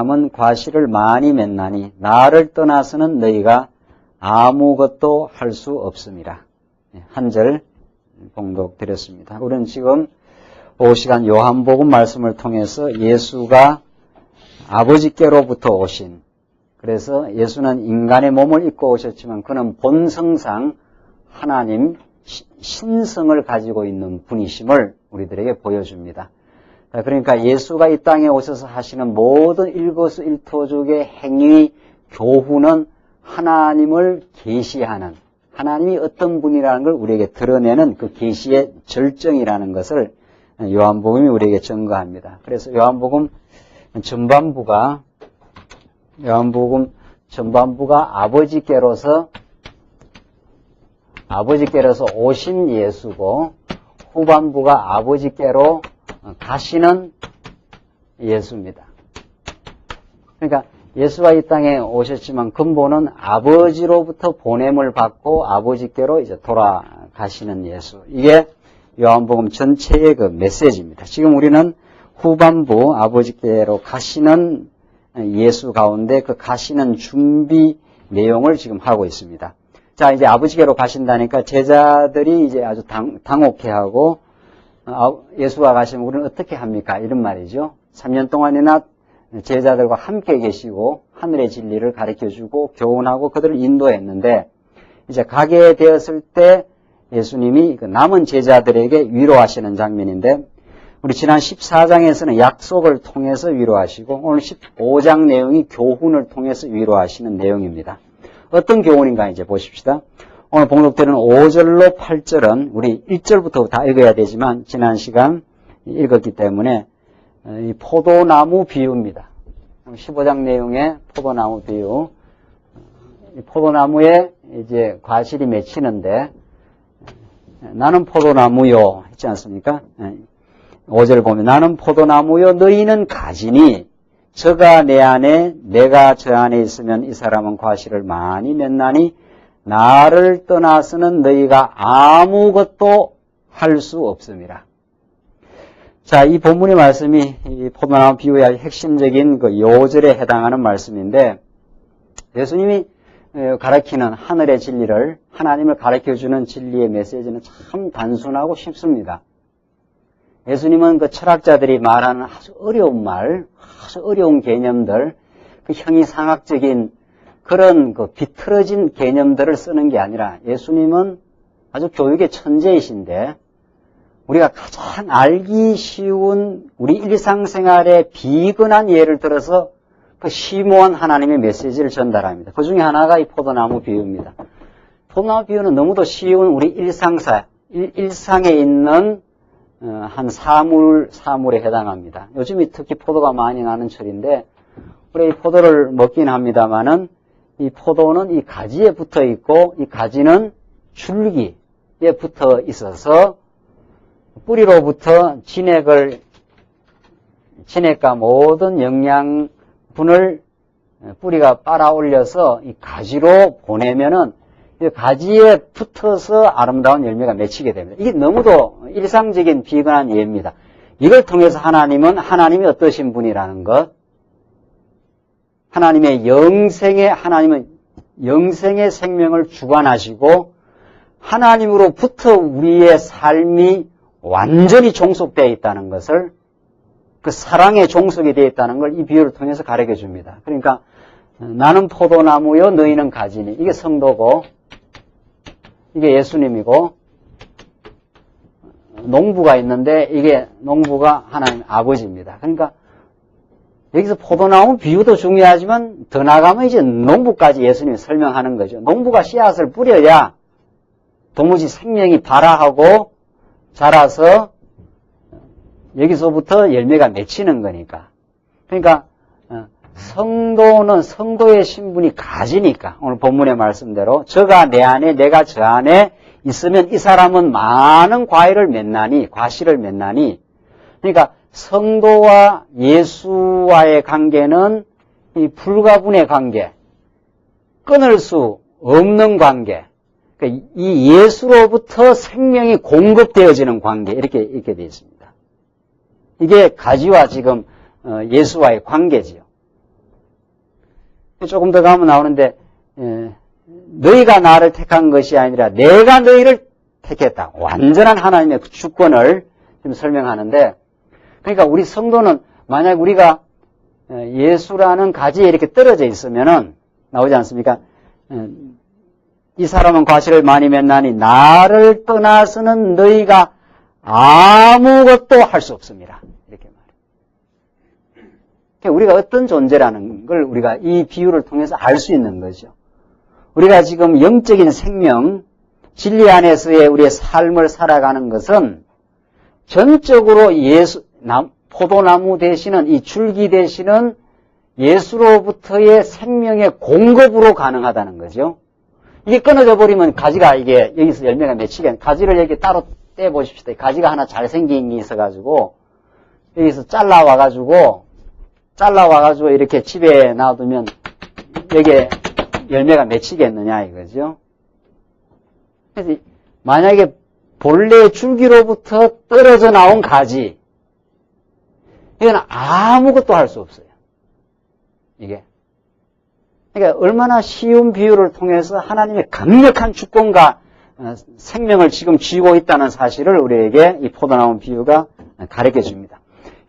남은 과실을 많이 맺나니 나를 떠나서는 너희가 아무것도 할 수 없음이라. 한 절 봉독 드렸습니다. 우리는 지금 오후 시간 요한복음 말씀을 통해서 예수가 아버지께로부터 오신, 그래서 예수는 인간의 몸을 입고 오셨지만 그는 본성상 하나님 신성을 가지고 있는 분이심을 우리들에게 보여줍니다. 그러니까 예수가 이 땅에 오셔서 하시는 모든 일거수일투족의 행위, 교훈은 하나님을 계시하는, 하나님이 어떤 분이라는 걸 우리에게 드러내는 그 계시의 절정이라는 것을 요한복음이 우리에게 증거합니다. 그래서 요한복음 전반부가 아버지께로서 오신 예수고, 후반부가 아버지께로 가시는 예수입니다. 그러니까 예수가 이 땅에 오셨지만 근본은 아버지로부터 보냄을 받고 아버지께로 이제 돌아가시는 예수. 이게 요한복음 전체의 그 메시지입니다. 지금 우리는 후반부 아버지께로 가시는 예수 가운데 그 가시는 준비 내용을 지금 하고 있습니다. 자, 이제 아버지께로 가신다니까 제자들이 이제 아주 당혹해하고, 예수가 가시면 우리는 어떻게 합니까? 이런 말이죠. 3년 동안이나 제자들과 함께 계시고 하늘의 진리를 가르쳐주고 교훈하고 그들을 인도했는데, 이제 가게 되었을 때 예수님이 남은 제자들에게 위로하시는 장면인데, 우리 지난 14장에서는 약속을 통해서 위로하시고 오늘 15장 내용이 교훈을 통해서 위로하시는 내용입니다. 어떤 교훈인가 이제 보십시다. 오늘 봉독되는 5절로 8절은 우리 1절부터 다 읽어야 되지만 지난 시간 읽었기 때문에 이 포도나무 비유입니다. 15장 내용의 포도나무 비유. 이 포도나무에 이제 과실이 맺히는데, 나는 포도나무요 했지 않습니까? 5절 보면 나는 포도나무요 너희는 가지니 저가 내 안에 내가 저 안에 있으면 이 사람은 과실을 많이 맺나니 나를 떠나서는 너희가 아무것도 할 수 없음이라. 자, 이 본문의 말씀이 이 포도나무 비유의 핵심적인 그 요절에 해당하는 말씀인데, 예수님이 가르치는 하늘의 진리를, 하나님을 가르쳐주는 진리의 메시지는 참 단순하고 쉽습니다. 예수님은 그 철학자들이 말하는 아주 어려운 말, 아주 어려운 개념들, 그 형이상학적인 그런 그 비틀어진 개념들을 쓰는 게 아니라, 예수님은 아주 교육의 천재이신데 우리가 가장 알기 쉬운 우리 일상생활의 비근한 예를 들어서 그 심오한 하나님의 메시지를 전달합니다. 그 중에 하나가 이 포도나무 비유입니다. 포도나무 비유는 너무도 쉬운 우리 일상에 있는 한 사물에 해당합니다. 요즘이 특히 포도가 많이 나는 철인데, 우리 이 포도를 먹긴 합니다만은, 이 포도는 이 가지에 붙어 있고, 이 가지는 줄기에 붙어 있어서, 뿌리로부터 진액과 모든 영양분을 뿌리가 빨아 올려서 이 가지로 보내면은, 가지에 붙어서 아름다운 열매가 맺히게 됩니다. 이게 너무도 일상적인 비근한 예입니다. 이걸 통해서 하나님이 어떠신 분이라는 것, 하나님은 영생의 생명을 주관하시고 하나님으로부터 우리의 삶이 완전히 종속되어 있다는 것을, 그 사랑의 종속이 되어 있다는 걸 이 비유를 통해서 가르쳐 줍니다. 그러니까 나는 포도나무요 너희는 가지니, 이게 성도고 이게 예수님이고, 농부가 있는데 이게 농부가 하나님 아버지입니다. 그러니까 여기서 포도나무 비유도 중요하지만 더 나가면 이제 농부까지 예수님이 설명하는 거죠. 농부가 씨앗을 뿌려야 도무지 생명이 발화하고 자라서 여기서부터 열매가 맺히는 거니까. 그러니까 성도는 성도의 신분이 가지니까, 오늘 본문의 말씀대로 저가 내 안에 내가 저 안에 있으면 이 사람은 많은 과실을 맺나니, 그러니까 성도와 예수와의 관계는 이 불가분의 관계, 끊을 수 없는 관계, 그러니까 이 예수로부터 생명이 공급되어지는 관계, 이렇게 되어 있습니다. 이게 가지와 지금 예수와의 관계지요. 조금 더 가면 나오는데 너희가 나를 택한 것이 아니라 내가 너희를 택했다. 완전한 하나님의 주권을 지금 설명하는데, 그러니까 우리 성도는 만약 우리가 예수라는 가지에 이렇게 떨어져 있으면은 나오지 않습니까? 이 사람은 과실을 많이 맺나니 나를 떠나서는 너희가 아무것도 할 수 없습니다. 이렇게 말해요. 그러니까 우리가 어떤 존재라는 걸 우리가 이 비유를 통해서 알 수 있는 거죠. 우리가 지금 영적인 생명, 진리 안에서의 우리의 삶을 살아가는 것은 전적으로 포도나무 되시는 이 줄기 되시는 예수로부터의 생명의 공급으로 가능하다는 거죠. 이게 끊어져 버리면 가지가 이게 여기서 열매가 맺히게, 가지를 이렇게 따로 떼 보십시다. 가지가 하나 잘생긴 게 있어가지고 여기서 잘라와가지고 이렇게 집에 놔두면 여기에 열매가 맺히겠느냐 이거죠. 그래서 만약에 본래 줄기로부터 떨어져 나온 가지, 이건 아무것도 할 수 없어요. 이게. 그러니까 얼마나 쉬운 비유를 통해서 하나님의 강력한 주권과 생명을 지금 쥐고 있다는 사실을 우리에게 이 포도나무 비유가 가르쳐 줍니다.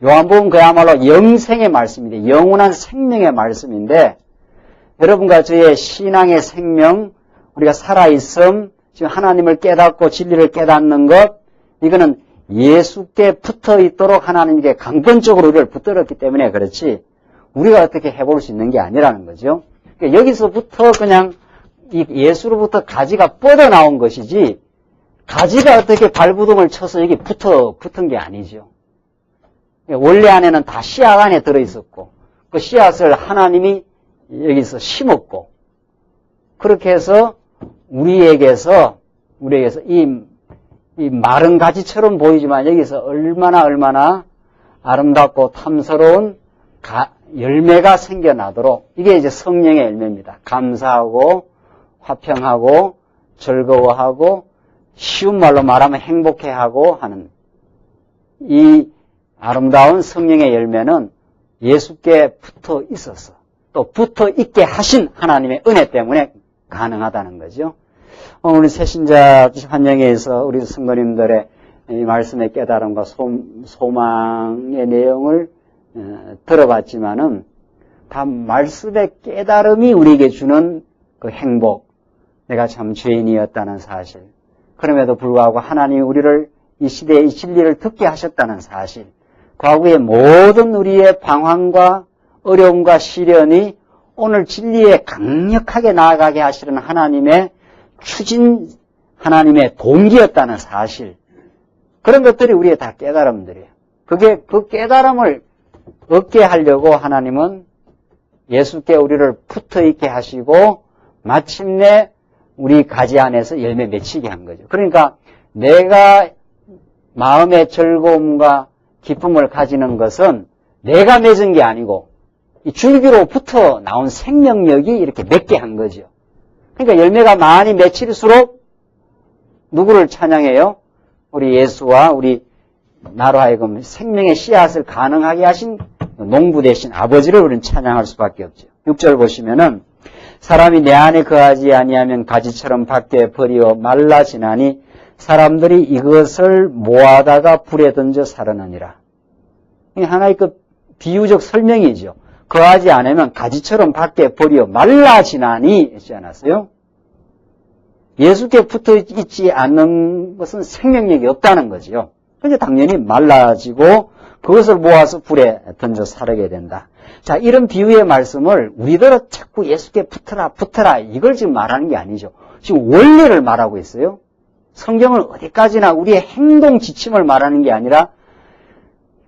요한복음 그야말로 영생의 말씀인데, 영원한 생명의 말씀인데, 여러분과 저의 신앙의 생명, 우리가 살아있음, 지금 하나님을 깨닫고 진리를 깨닫는 것, 이거는 예수께 붙어 있도록 하나님께 강권적으로 우리를 붙들었기 때문에 그렇지, 우리가 어떻게 해볼 수 있는 게 아니라는 거죠. 그러니까 여기서부터 그냥 이 예수로부터 가지가 뻗어나온 것이지, 가지가 어떻게 발부둥을 쳐서 여기 붙은 게 아니죠. 원래 안에는 다 씨앗 안에 들어있었고, 그 씨앗을 하나님이 여기서 심었고, 그렇게 해서 우리에게서 이 마른 가지처럼 보이지만 여기서 얼마나 아름답고 탐스러운 열매가 생겨나도록, 이게 이제 성령의 열매입니다. 감사하고 화평하고 즐거워하고 쉬운 말로 말하면 행복해하고 하는 이 아름다운 성령의 열매는 예수께 붙어 있어서 또 붙어 있게 하신 하나님의 은혜 때문에 가능하다는 거죠. 우리 새신자 환영회에서 우리 성도님들의 이 말씀의 깨달음과 소망의 내용을 들어봤지만은 다 말씀의 깨달음이 우리에게 주는 그 행복, 내가 참 죄인이었다는 사실, 그럼에도 불구하고 하나님이 우리를 이 시대의 이 진리를 듣게 하셨다는 사실, 과거의 모든 우리의 방황과 어려움과 시련이 오늘 진리에 강력하게 나아가게 하시는 하나님의 추진, 하나님의 동기였다는 사실, 그런 것들이 우리의 다 깨달음들이에요. 그 깨달음을 얻게 하려고 하나님은 예수께 우리를 붙어 있게 하시고 마침내 우리 가지 안에서 열매 맺히게 한 거죠. 그러니까 내가 마음의 즐거움과 기쁨을 가지는 것은 내가 맺은 게 아니고 이 줄기로부터 나온 생명력이 이렇게 맺게 한 거죠. 그러니까 열매가 많이 맺힐수록 누구를 찬양해요? 우리 예수와 우리 나로 하여금 생명의 씨앗을 가능하게 하신 농부 되신 아버지를 우리는 찬양할 수밖에 없죠. 6절 보시면은 사람이 내 안에 거하지 아니하면 가지처럼 밖에 버리어 말라지나니 사람들이 이것을 모아다가 불에 던져 사르느니라. 이게 하나의 그 비유적 설명이죠. 거하지 않으면 가지처럼 밖에 버리어 말라지나니 했지 않았어요? 예수께 붙어 있지 않는 것은 생명력이 없다는 거지요. 그런데 당연히 말라지고 그것을 모아서 불에 던져 사르게 된다. 자, 이런 비유의 말씀을 우리들은 자꾸 예수께 붙어라 이걸 지금 말하는 게 아니죠. 지금 원리를 말하고 있어요. 성경을 어디까지나 우리의 행동 지침을 말하는 게 아니라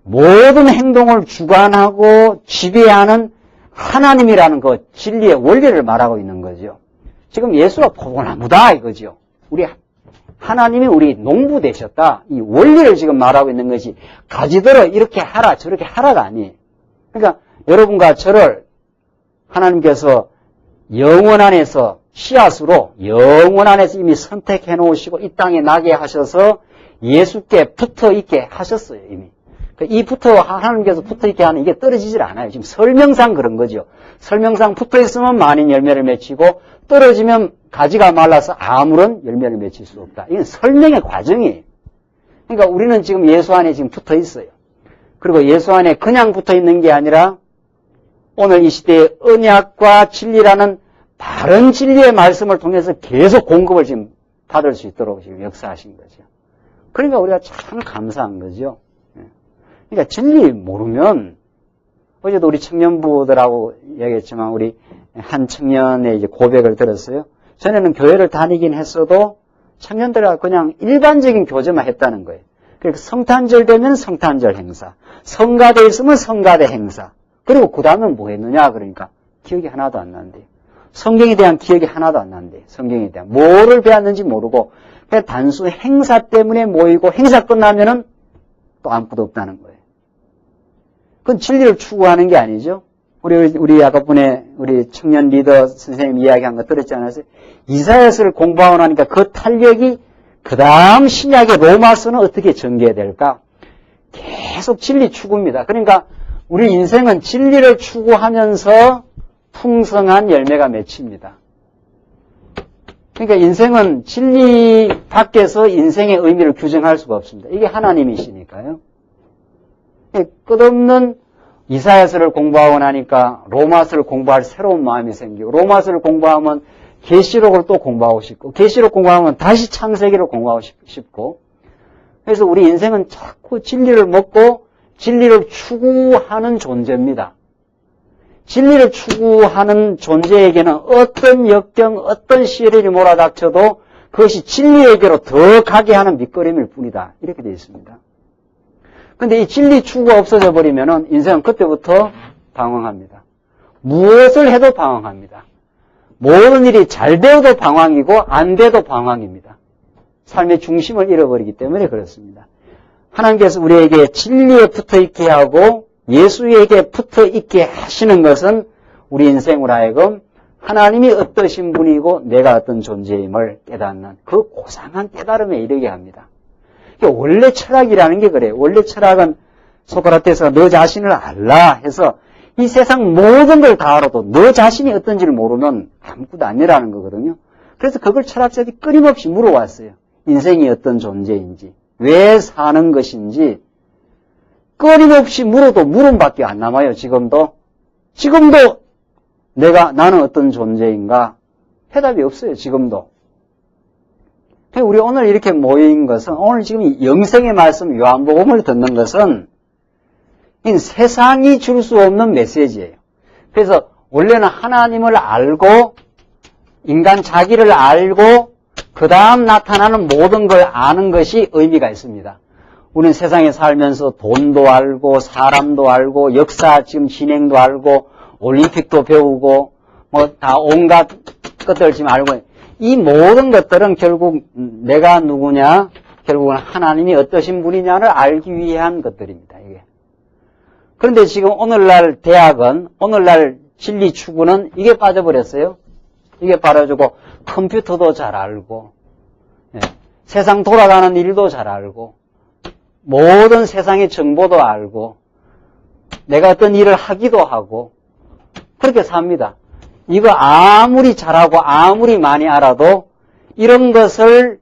모든 행동을 주관하고 지배하는 하나님이라는 그 진리의 원리를 말하고 있는 거죠. 지금 예수가 포도나무다 이거죠. 하나님이 우리 농부 되셨다. 이 원리를 지금 말하고 있는 것이 가지들어 이렇게 하라 저렇게 하라가 아니에요. 그러니까 여러분과 저를 하나님께서 영원 안에서 씨앗으로 영원 안에서 이미 선택해 놓으시고 이 땅에 나게 하셔서 예수께 붙어 있게 하셨어요. 이미. 그러니까 하나님께서 붙어있게 하는 이게 떨어지질 않아요. 지금 설명상 그런 거죠. 설명상 붙어있으면 많은 열매를 맺히고 떨어지면 가지가 말라서 아무런 열매를 맺힐 수 없다. 이건 설명의 과정이에요. 그러니까 우리는 지금 예수 안에 지금 붙어있어요. 그리고 예수 안에 그냥 붙어있는 게 아니라 오늘 이 시대에 언약과 진리라는 바른 진리의 말씀을 통해서 계속 공급을 지금 받을 수 있도록 지금 역사하신 거죠. 그러니까 우리가 참 감사한 거죠. 그러니까 진리 모르면, 어제도 우리 청년부들하고 얘기했지만 우리 한 청년의 이제 고백을 들었어요. 전에는 교회를 다니긴 했어도 청년들하고 그냥 일반적인 교제만 했다는 거예요. 그러니까 성탄절 되면 성탄절 행사, 성가대 있으면 성가대 행사, 그리고 그 다음은 뭐 했느냐 그러니까 기억이 하나도 안 난대요. 성경에 대한 기억이 하나도 안 난대요. 성경에 대한 뭐를 배웠는지 모르고 그냥 단순 행사 때문에 모이고 행사 끝나면은 또 아무것도 없다는 거예요. 그건 진리를 추구하는 게 아니죠. 우리 아까분에 우리 청년 리더 선생님 이야기한 거 들었지 않았어요? 이사야서를 공부하고 나니까 그 탄력이 그 다음 신약의 로마서는 어떻게 전개될까? 계속 진리 추구입니다. 그러니까 우리 인생은 진리를 추구하면서 풍성한 열매가 맺힙니다. 그러니까 인생은 진리 밖에서 인생의 의미를 규정할 수가 없습니다. 이게 하나님이시니까요. 끝없는 이사야서를 공부하고 나니까 로마서를 공부할 새로운 마음이 생기고 로마서를 공부하면 계시록을 또 공부하고 싶고 계시록 공부하면 다시 창세기를 공부하고 싶고 그래서 우리 인생은 자꾸 진리를 먹고 진리를 추구하는 존재입니다. 진리를 추구하는 존재에게는 어떤 역경, 어떤 시련이 몰아닥쳐도 그것이 진리에게로 더 가게 하는 밑거름일 뿐이다. 이렇게 되어 있습니다. 근데 이 진리 추구가 없어져 버리면은 인생은 그때부터 방황합니다. 무엇을 해도 방황합니다. 모든 일이 잘 되어도 방황이고 안 돼도 방황입니다. 삶의 중심을 잃어버리기 때문에 그렇습니다. 하나님께서 우리에게 진리에 붙어있게 하고 예수에게 붙어있게 하시는 것은 우리 인생으로 하여금 하나님이 어떠신 분이고 내가 어떤 존재임을 깨닫는 그 고상한 깨달음에 이르게 합니다. 원래 철학이라는 게 그래요. 원래 철학은 소크라테스가 너 자신을 알라 해서 이 세상 모든 걸 다 알아도 너 자신이 어떤지를 모르면 아무것도 아니라는 거거든요. 그래서 그걸 철학자들이 끊임없이 물어왔어요. 인생이 어떤 존재인지, 왜 사는 것인지 끊임없이 물어도 물음밖에 안 남아요. 지금도 나는 어떤 존재인가 해답이 없어요. 지금도. 우리 오늘 이렇게 모인 것은 오늘 지금 이 영생의 말씀 요한복음을 듣는 것은 세상이 줄 수 없는 메시지예요. 그래서 원래는 하나님을 알고 인간 자기를 알고 그 다음 나타나는 모든 걸 아는 것이 의미가 있습니다. 우리는 세상에 살면서 돈도 알고 사람도 알고 역사 지금 진행도 알고 올림픽도 배우고 뭐 다 온갖 것들 지금 알고 이 모든 것들은 결국 내가 누구냐 결국은 하나님이 어떠신 분이냐를 알기 위한 것들입니다. 이게. 그런데 지금 오늘날 대학은 오늘날 진리 추구는 이게 빠져버렸어요. 이게 빠져주고 컴퓨터도 잘 알고 세상 돌아가는 일도 잘 알고 모든 세상의 정보도 알고 내가 어떤 일을 하기도 하고 그렇게 삽니다. 이거 아무리 잘하고 아무리 많이 알아도 이런 것을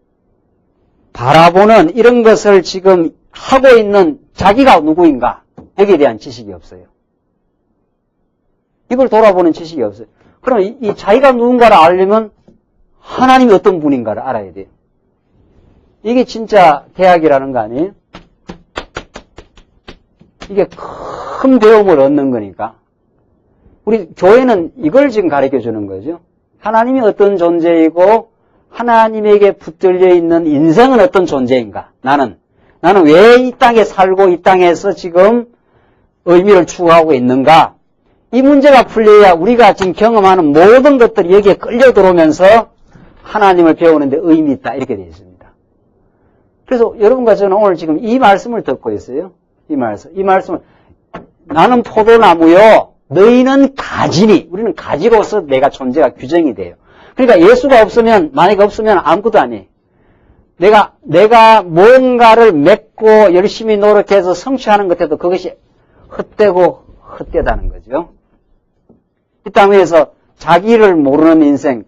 바라보는 이런 것을 지금 하고 있는 자기가 누구인가 여기에 대한 지식이 없어요. 이걸 돌아보는 지식이 없어요. 그럼 이 자기가 누군가를 알려면 하나님이 어떤 분인가를 알아야 돼요. 이게 진짜 대학이라는 거 아니에요? 이게 큰 배움을 얻는 거니까. 우리 교회는 이걸 지금 가르쳐 주는 거죠. 하나님이 어떤 존재이고 하나님에게 붙들려 있는 인생은 어떤 존재인가. 나는 왜 이 땅에 살고 이 땅에서 지금 의미를 추구하고 있는가. 이 문제가 풀려야 우리가 지금 경험하는 모든 것들이 여기에 끌려 들어오면서 하나님을 배우는데 의미 있다. 이렇게 되어 있습니다. 그래서 여러분과 저는 오늘 지금 이 말씀을 듣고 있어요. 이 말씀을 나는 포도나무요. 너희는 가지니. 우리는 가지로서 내가 존재가 규정이 돼요. 그러니까 예수가 없으면 만약에 없으면 아무것도 아니에요. 내가 뭔가를 맺고 열심히 노력해서 성취하는 것에도 그것이 헛되고 헛되다는 거죠. 이 땅 위에서 자기를 모르는 인생,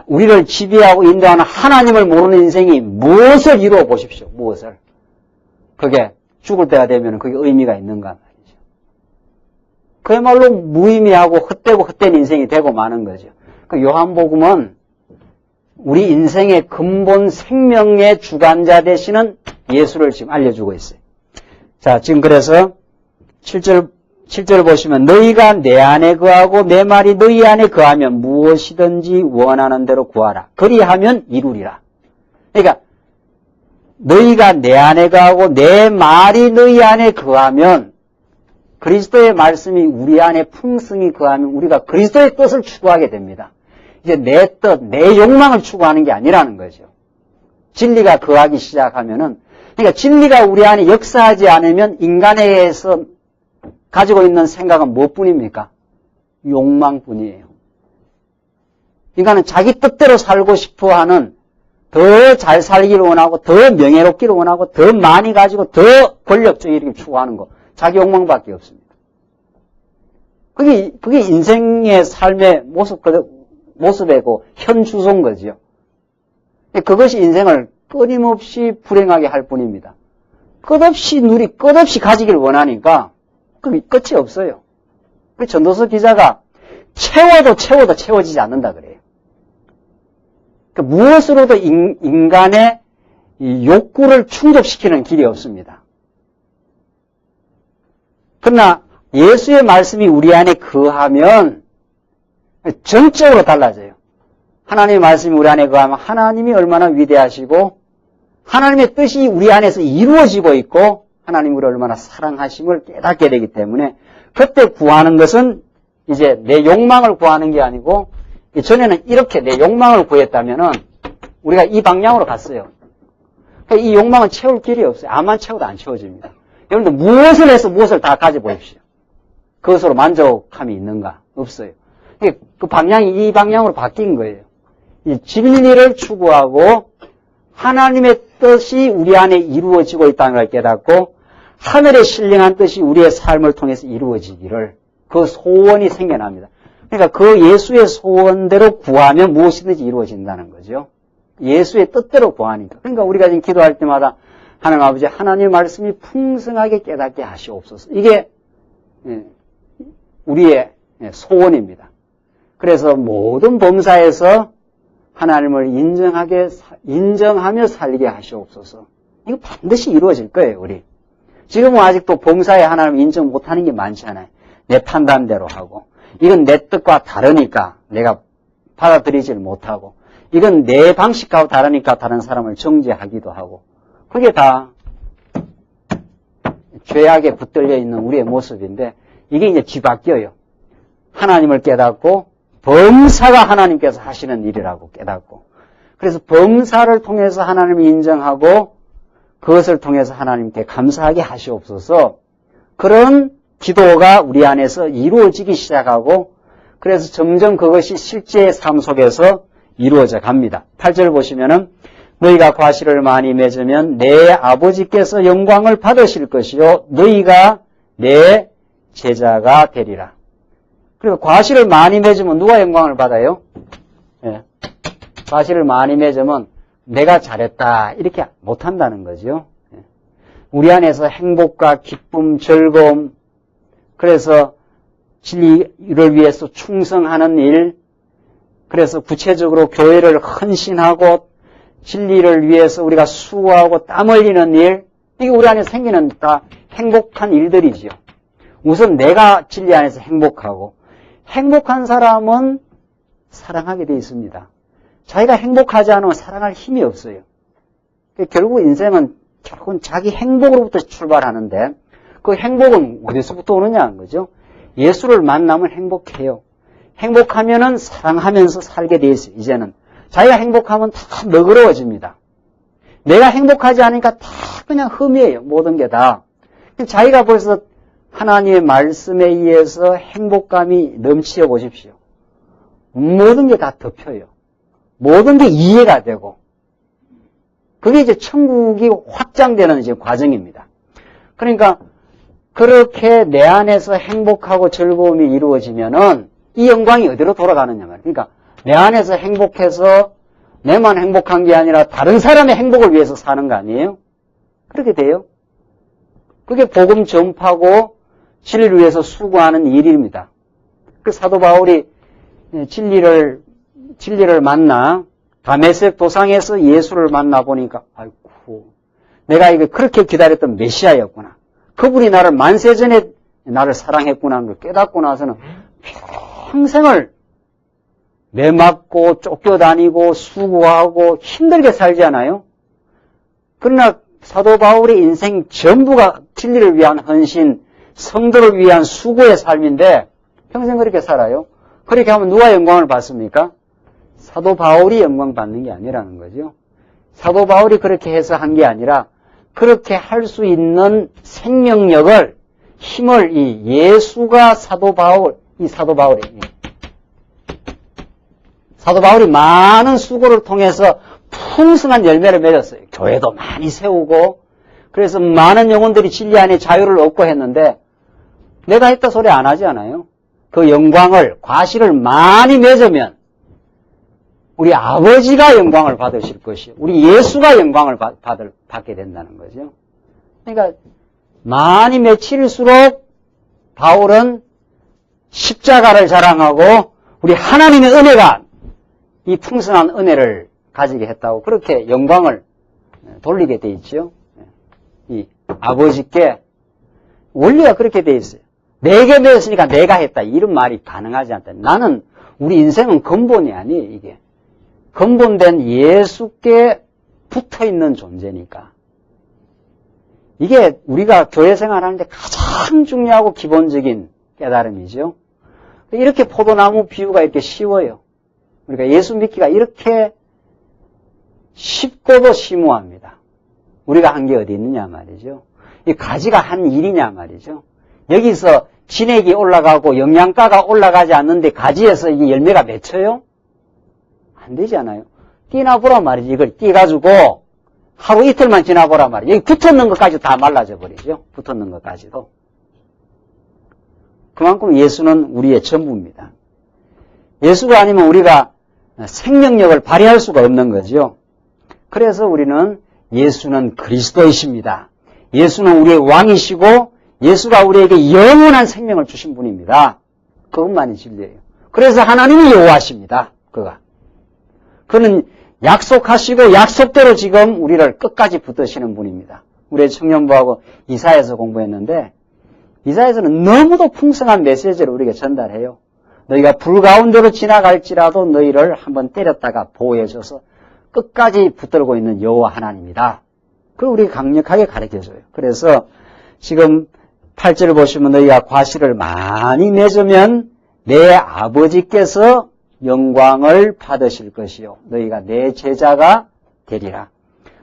우리를 지배하고 인도하는 하나님을 모르는 인생이 무엇을 이루어 보십시오. 무엇을. 그게 죽을 때가 되면 그게 의미가 있는가 말이죠. 그야말로 무의미하고 헛되고 헛된 인생이 되고 마는 거죠. 그 요한복음은 우리 인생의 근본 생명의 주관자 되시는 예수를 지금 알려주고 있어요. 자, 지금 그래서 7절 보시면 너희가 내 안에 거하고 내 말이 너희 안에 거하면 무엇이든지 원하는 대로 구하라. 그리하면 이루리라. 그러니까 너희가 내 안에 거하고 내 말이 너희 안에 거하면 그리스도의 말씀이 우리 안에 풍성히 거하면 우리가 그리스도의 뜻을 추구하게 됩니다. 이제 내 뜻, 내 욕망을 추구하는 게 아니라는 거죠. 진리가 거하기 시작하면은, 그러니까 진리가 우리 안에 역사하지 않으면 인간에 의해서 가지고 있는 생각은 무엇뿐입니까? 욕망뿐이에요. 인간은 자기 뜻대로 살고 싶어 하는, 더 잘 살기를 원하고, 더 명예롭기를 원하고, 더 많이 가지고, 더 권력적이기를 추구하는 거. 자기 욕망밖에 없습니다. 그게 인생의 삶의 모습이고 현주소인 거죠. 그것이 인생을 끊임없이 불행하게 할 뿐입니다. 끝없이 가지길 원하니까 그게 끝이 없어요. 전도서 기자가 채워도 채워지지 않는다 그래요. 무엇으로도 인간의 이 욕구를 충족시키는 길이 없습니다. 그러나 예수의 말씀이 우리 안에 거하면 전적으로 달라져요. 하나님의 말씀이 우리 안에 거하면 하나님이 얼마나 위대하시고 하나님의 뜻이 우리 안에서 이루어지고 있고 하나님이 우리를 얼마나 사랑하심을 깨닫게 되기 때문에 그때 구하는 것은 이제 내 욕망을 구하는 게 아니고 전에는 이렇게 내 욕망을 구했다면은 우리가 이 방향으로 갔어요. 그러니까 이 욕망은 채울 길이 없어요. 암만 채워도 안 채워집니다. 여러분들 무엇을 해서 무엇을 다 가져보십시오. 그것으로 만족함이 있는가? 없어요. 그 방향이 이 방향으로 바뀐 거예요. 이 진리를 추구하고 하나님의 뜻이 우리 안에 이루어지고 있다는 걸 깨닫고 하늘의 신령한 뜻이 우리의 삶을 통해서 이루어지기를 그 소원이 생겨납니다. 그러니까 그 예수의 소원대로 구하면 무엇이든지 이루어진다는 거죠. 예수의 뜻대로 구하니까. 그러니까 우리가 지금 기도할 때마다 하나님 아버지 하나님의 말씀이 풍성하게 깨닫게 하시옵소서. 이게 우리의 소원입니다. 그래서 모든 범사에서 하나님을 인정하며 살게 하시옵소서. 이거 반드시 이루어질 거예요, 우리. 지금은 아직도 범사에 하나님을 인정 못하는 게 많잖아요. 내 판단대로 하고. 이건 내 뜻과 다르니까 내가 받아들이질 못하고. 이건 내 방식하고 다르니까 다른 사람을 정죄하기도 하고. 그게 다 죄악에 붙들려 있는 우리의 모습인데 이게 이제 뒤바뀌어요. 하나님을 깨닫고 범사가 하나님께서 하시는 일이라고 깨닫고 그래서 범사를 통해서 하나님을 인정하고 그것을 통해서 하나님께 감사하게 하시옵소서. 그런 기도가 우리 안에서 이루어지기 시작하고 그래서 점점 그것이 실제의 삶 속에서 이루어져 갑니다. 8절 보시면은 너희가 과실을 많이 맺으면 내 아버지께서 영광을 받으실 것이요 너희가 내 제자가 되리라. 그리고 과실을 많이 맺으면 누가 영광을 받아요? 예. 과실을 많이 맺으면 내가 잘했다 이렇게 못한다는 거죠. 예. 우리 안에서 행복과 기쁨, 즐거움 그래서 진리를 위해서 충성하는 일 그래서 구체적으로 교회를 헌신하고 진리를 위해서 우리가 수고하고 땀 흘리는 일 이게 우리 안에 생기는 다 행복한 일들이지요. 우선 내가 진리 안에서 행복하고 행복한 사람은 사랑하게 되어 있습니다. 자기가 행복하지 않으면 사랑할 힘이 없어요. 결국 인생은 결국은 자기 행복으로부터 출발하는데 그 행복은 어디서부터 오느냐 하는 거죠. 예수를 만나면 행복해요. 행복하면은 사랑하면서 살게 되어 있어요. 이제는 자기가 행복하면 다 너그러워집니다. 내가 행복하지 않으니까 다 그냥 흠이에요. 모든 게 다. 자기가 벌써 하나님의 말씀에 의해서 행복감이 넘치어 보십시오. 모든 게 다 덮여요. 모든 게 이해가 되고 그게 이제 천국이 확장되는 이제 과정입니다. 그러니까 그렇게 내 안에서 행복하고 즐거움이 이루어지면은 이 영광이 어디로 돌아가느냐 말이에요. 그러니까 내 안에서 행복해서 내만 행복한 게 아니라 다른 사람의 행복을 위해서 사는 거 아니에요? 그렇게 돼요. 그게 복음 전파고 진리를 위해서 수고하는 일입니다. 그 사도 바울이 진리를 만나 다메섹 도상에서 예수를 만나 보니까 아이고 내가 이거 그렇게 기다렸던 메시아였구나. 그분이 나를 만세 전에 나를 사랑했구나 하는 걸 깨닫고 나서는 평생을 매맞고 쫓겨다니고 수고하고 힘들게 살지 않아요? 그러나 사도 바울의 인생 전부가 진리를 위한 헌신, 성도를 위한 수고의 삶인데 평생 그렇게 살아요. 그렇게 하면 누가 영광을 받습니까? 사도 바울이 영광 받는 게 아니라는 거죠. 사도 바울이 그렇게 해서 한 게 아니라 그렇게 할 수 있는 생명력을, 힘을 이 예수가 사도 바울이 많은 수고를 통해서 풍성한 열매를 맺었어요. 교회도 많이 세우고 그래서 많은 영혼들이 진리 안에 자유를 얻고 했는데 내가 했다 소리 안 하지 않아요? 그 영광을, 과실을 많이 맺으면 우리 아버지가 영광을 받으실 것이요. 우리 예수가 영광을 받게 된다는 거죠. 그러니까 많이 맺힐수록 바울은 십자가를 자랑하고 우리 하나님의 은혜가 이 풍성한 은혜를 가지게 했다고 그렇게 영광을 돌리게 돼 있죠. 이 아버지께 원리가 그렇게 돼 있어요. 내게 맺었으니까 내가 했다. 이런 말이 가능하지 않다. 나는 우리 인생은 근본이 아니에요. 이게 근본된 예수께 붙어있는 존재니까. 이게 우리가 교회 생활하는데 가장 중요하고 기본적인 깨달음이죠. 이렇게 포도나무 비유가 이렇게 쉬워요. 우리가 예수 믿기가 이렇게 쉽고도 심오합니다. 우리가 한 게 어디 있느냐 말이죠. 이 가지가 한 일이냐 말이죠. 여기서 진액이 올라가고 영양가가 올라가지 않는데 가지에서 이 열매가 맺혀요? 안 되잖아요. 띄나보라 말이지. 이걸 띄가지고 하루 이틀만 지나보라 말이에요. 여기 붙었는 것까지 다 말라져 버리죠. 붙었는 것까지도. 그만큼 예수는 우리의 전부입니다. 예수가 아니면 우리가 생명력을 발휘할 수가 없는 거죠. 그래서 우리는 예수는 그리스도이십니다. 예수는 우리의 왕이시고 예수가 우리에게 영원한 생명을 주신 분입니다. 그것만이 진리예요. 그래서 하나님이 여호와십니다. 그는 약속하시고 약속대로 지금 우리를 끝까지 붙드시는 분입니다. 우리 청년부하고 이사야서 공부했는데 이사야서는 너무도 풍성한 메시지를 우리에게 전달해요. 너희가 불 가운데로 지나갈지라도 너희를 한번 때렸다가 보호해줘서 끝까지 붙들고 있는 여호와 하나님이다. 그걸 우리가 강력하게 가르쳐줘요. 그래서 지금 8절을 보시면 너희가 과실을 많이 맺으면 내 아버지께서 영광을 받으실 것이요. 너희가 내 제자가 되리라.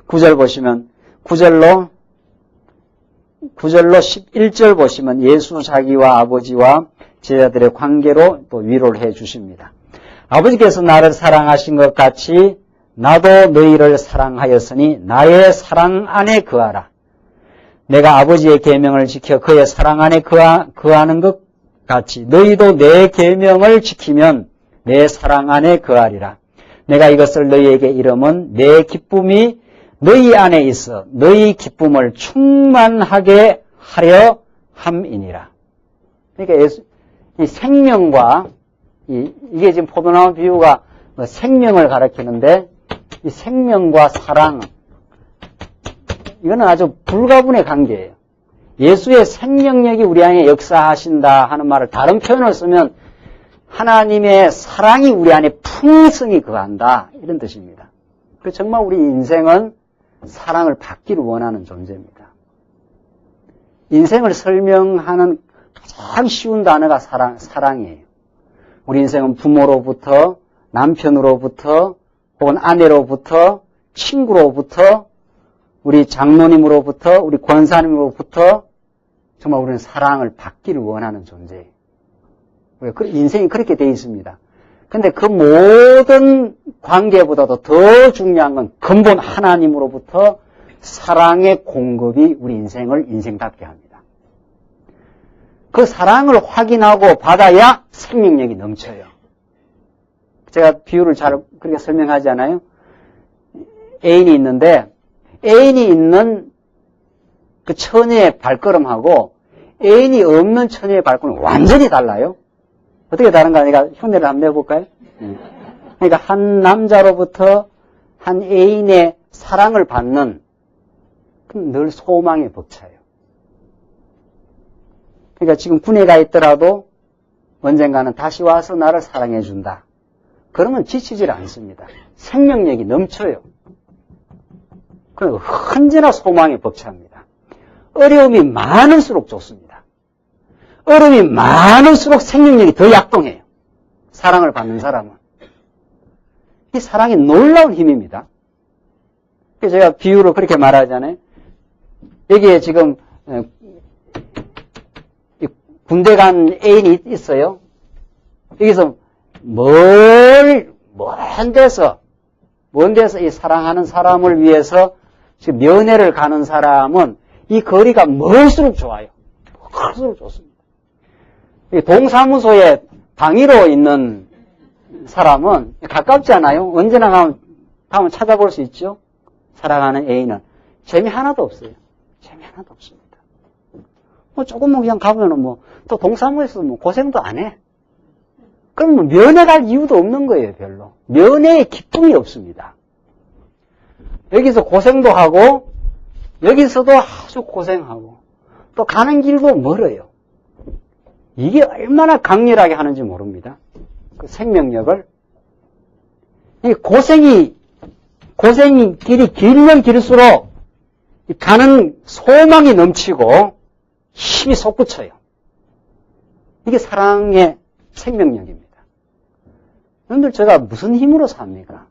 9절 보시면 9절로 11절 보시면 예수 자기와 아버지와 제자들의 관계로 또 위로를 해 주십니다. 아버지께서 나를 사랑하신 것 같이 나도 너희를 사랑하였으니 나의 사랑 안에 거하라. 내가 아버지의 계명을 지켜 그의 사랑 안에 거하는 것 같이 너희도 내 계명을 지키면 내 사랑 안에 거하리라. 내가 이것을 너희에게 이름은 내 기쁨이 너희 안에 있어 너희 기쁨을 충만하게 하려 함이니라. 그러니까 이 생명과 이게 지금 포도나무 비유가 생명을 가리키는데 이 생명과 사랑 이거는 아주 불가분의 관계예요. 예수의 생명력이 우리 안에 역사하신다 하는 말을 다른 표현을 쓰면 하나님의 사랑이 우리 안에 풍성히 거한다 이런 뜻입니다. 그래서 정말 우리 인생은 사랑을 받기를 원하는 존재입니다. 인생을 설명하는 가장 쉬운 단어가 사랑이에요. 우리 인생은 부모로부터 남편으로부터 혹은 아내로부터 친구로부터 우리 장로님으로부터 우리 권사님으로부터 정말 우리는 사랑을 받기를 원하는 존재예요. 인생이 그렇게 되어 있습니다. 근데 그 모든 관계보다도 더 중요한 건 근본 하나님으로부터 사랑의 공급이 우리 인생을 인생답게 합니다. 그 사랑을 확인하고 받아야 생명력이 넘쳐요. 제가 비유를 잘 그렇게 설명하지 않아요? 애인이 있는데 애인이 있는 그 처녀의 발걸음하고 애인이 없는 처녀의 발걸음은 완전히 달라요. 어떻게 다른가 내가 흉내를 한번 내볼까요? 그러니까 한 남자로부터 한 애인의 사랑을 받는 늘 소망에 벅차요. 그러니까 지금 군에 가 있더라도 언젠가는 다시 와서 나를 사랑해 준다. 그러면 지치질 않습니다. 생명력이 넘쳐요. 언제나 소망에 벅찹니다. 어려움이 많을수록 좋습니다. 어려움이 많을수록 생명력이 더 약동해요. 사랑을 받는 사람은. 이 사랑이 놀라운 힘입니다. 그래서 제가 비유로 그렇게 말하잖아요. 여기에 지금 군대 간 애인이 있어요. 여기서 먼 데서 이 사랑하는 사람을 위해서 지금 면회를 가는 사람은 이 거리가 멀수록 좋아요. 멀수록 좋습니다. 동사무소에 방위로 있는 사람은 가깝지 않아요? 언제나 가면 찾아볼 수 있죠? 사랑하는 애인은. 재미 하나도 없어요. 재미 하나도 없습니다. 조금만 그냥 가면은 또 동사무소에서 고생도 안 해. 그럼 면회 갈 이유도 없는 거예요, 별로. 면회에 기쁨이 없습니다. 여기서 고생도 하고, 여기서도 아주 고생하고, 또 가는 길도 멀어요. 이게 얼마나 강렬하게 하는지 모릅니다. 그 생명력을. 고생이 길이 길면 길수록 가는 소망이 넘치고 힘이 솟구쳐요. 이게 사랑의 생명력입니다. 여러분들 제가 무슨 힘으로 삽니까?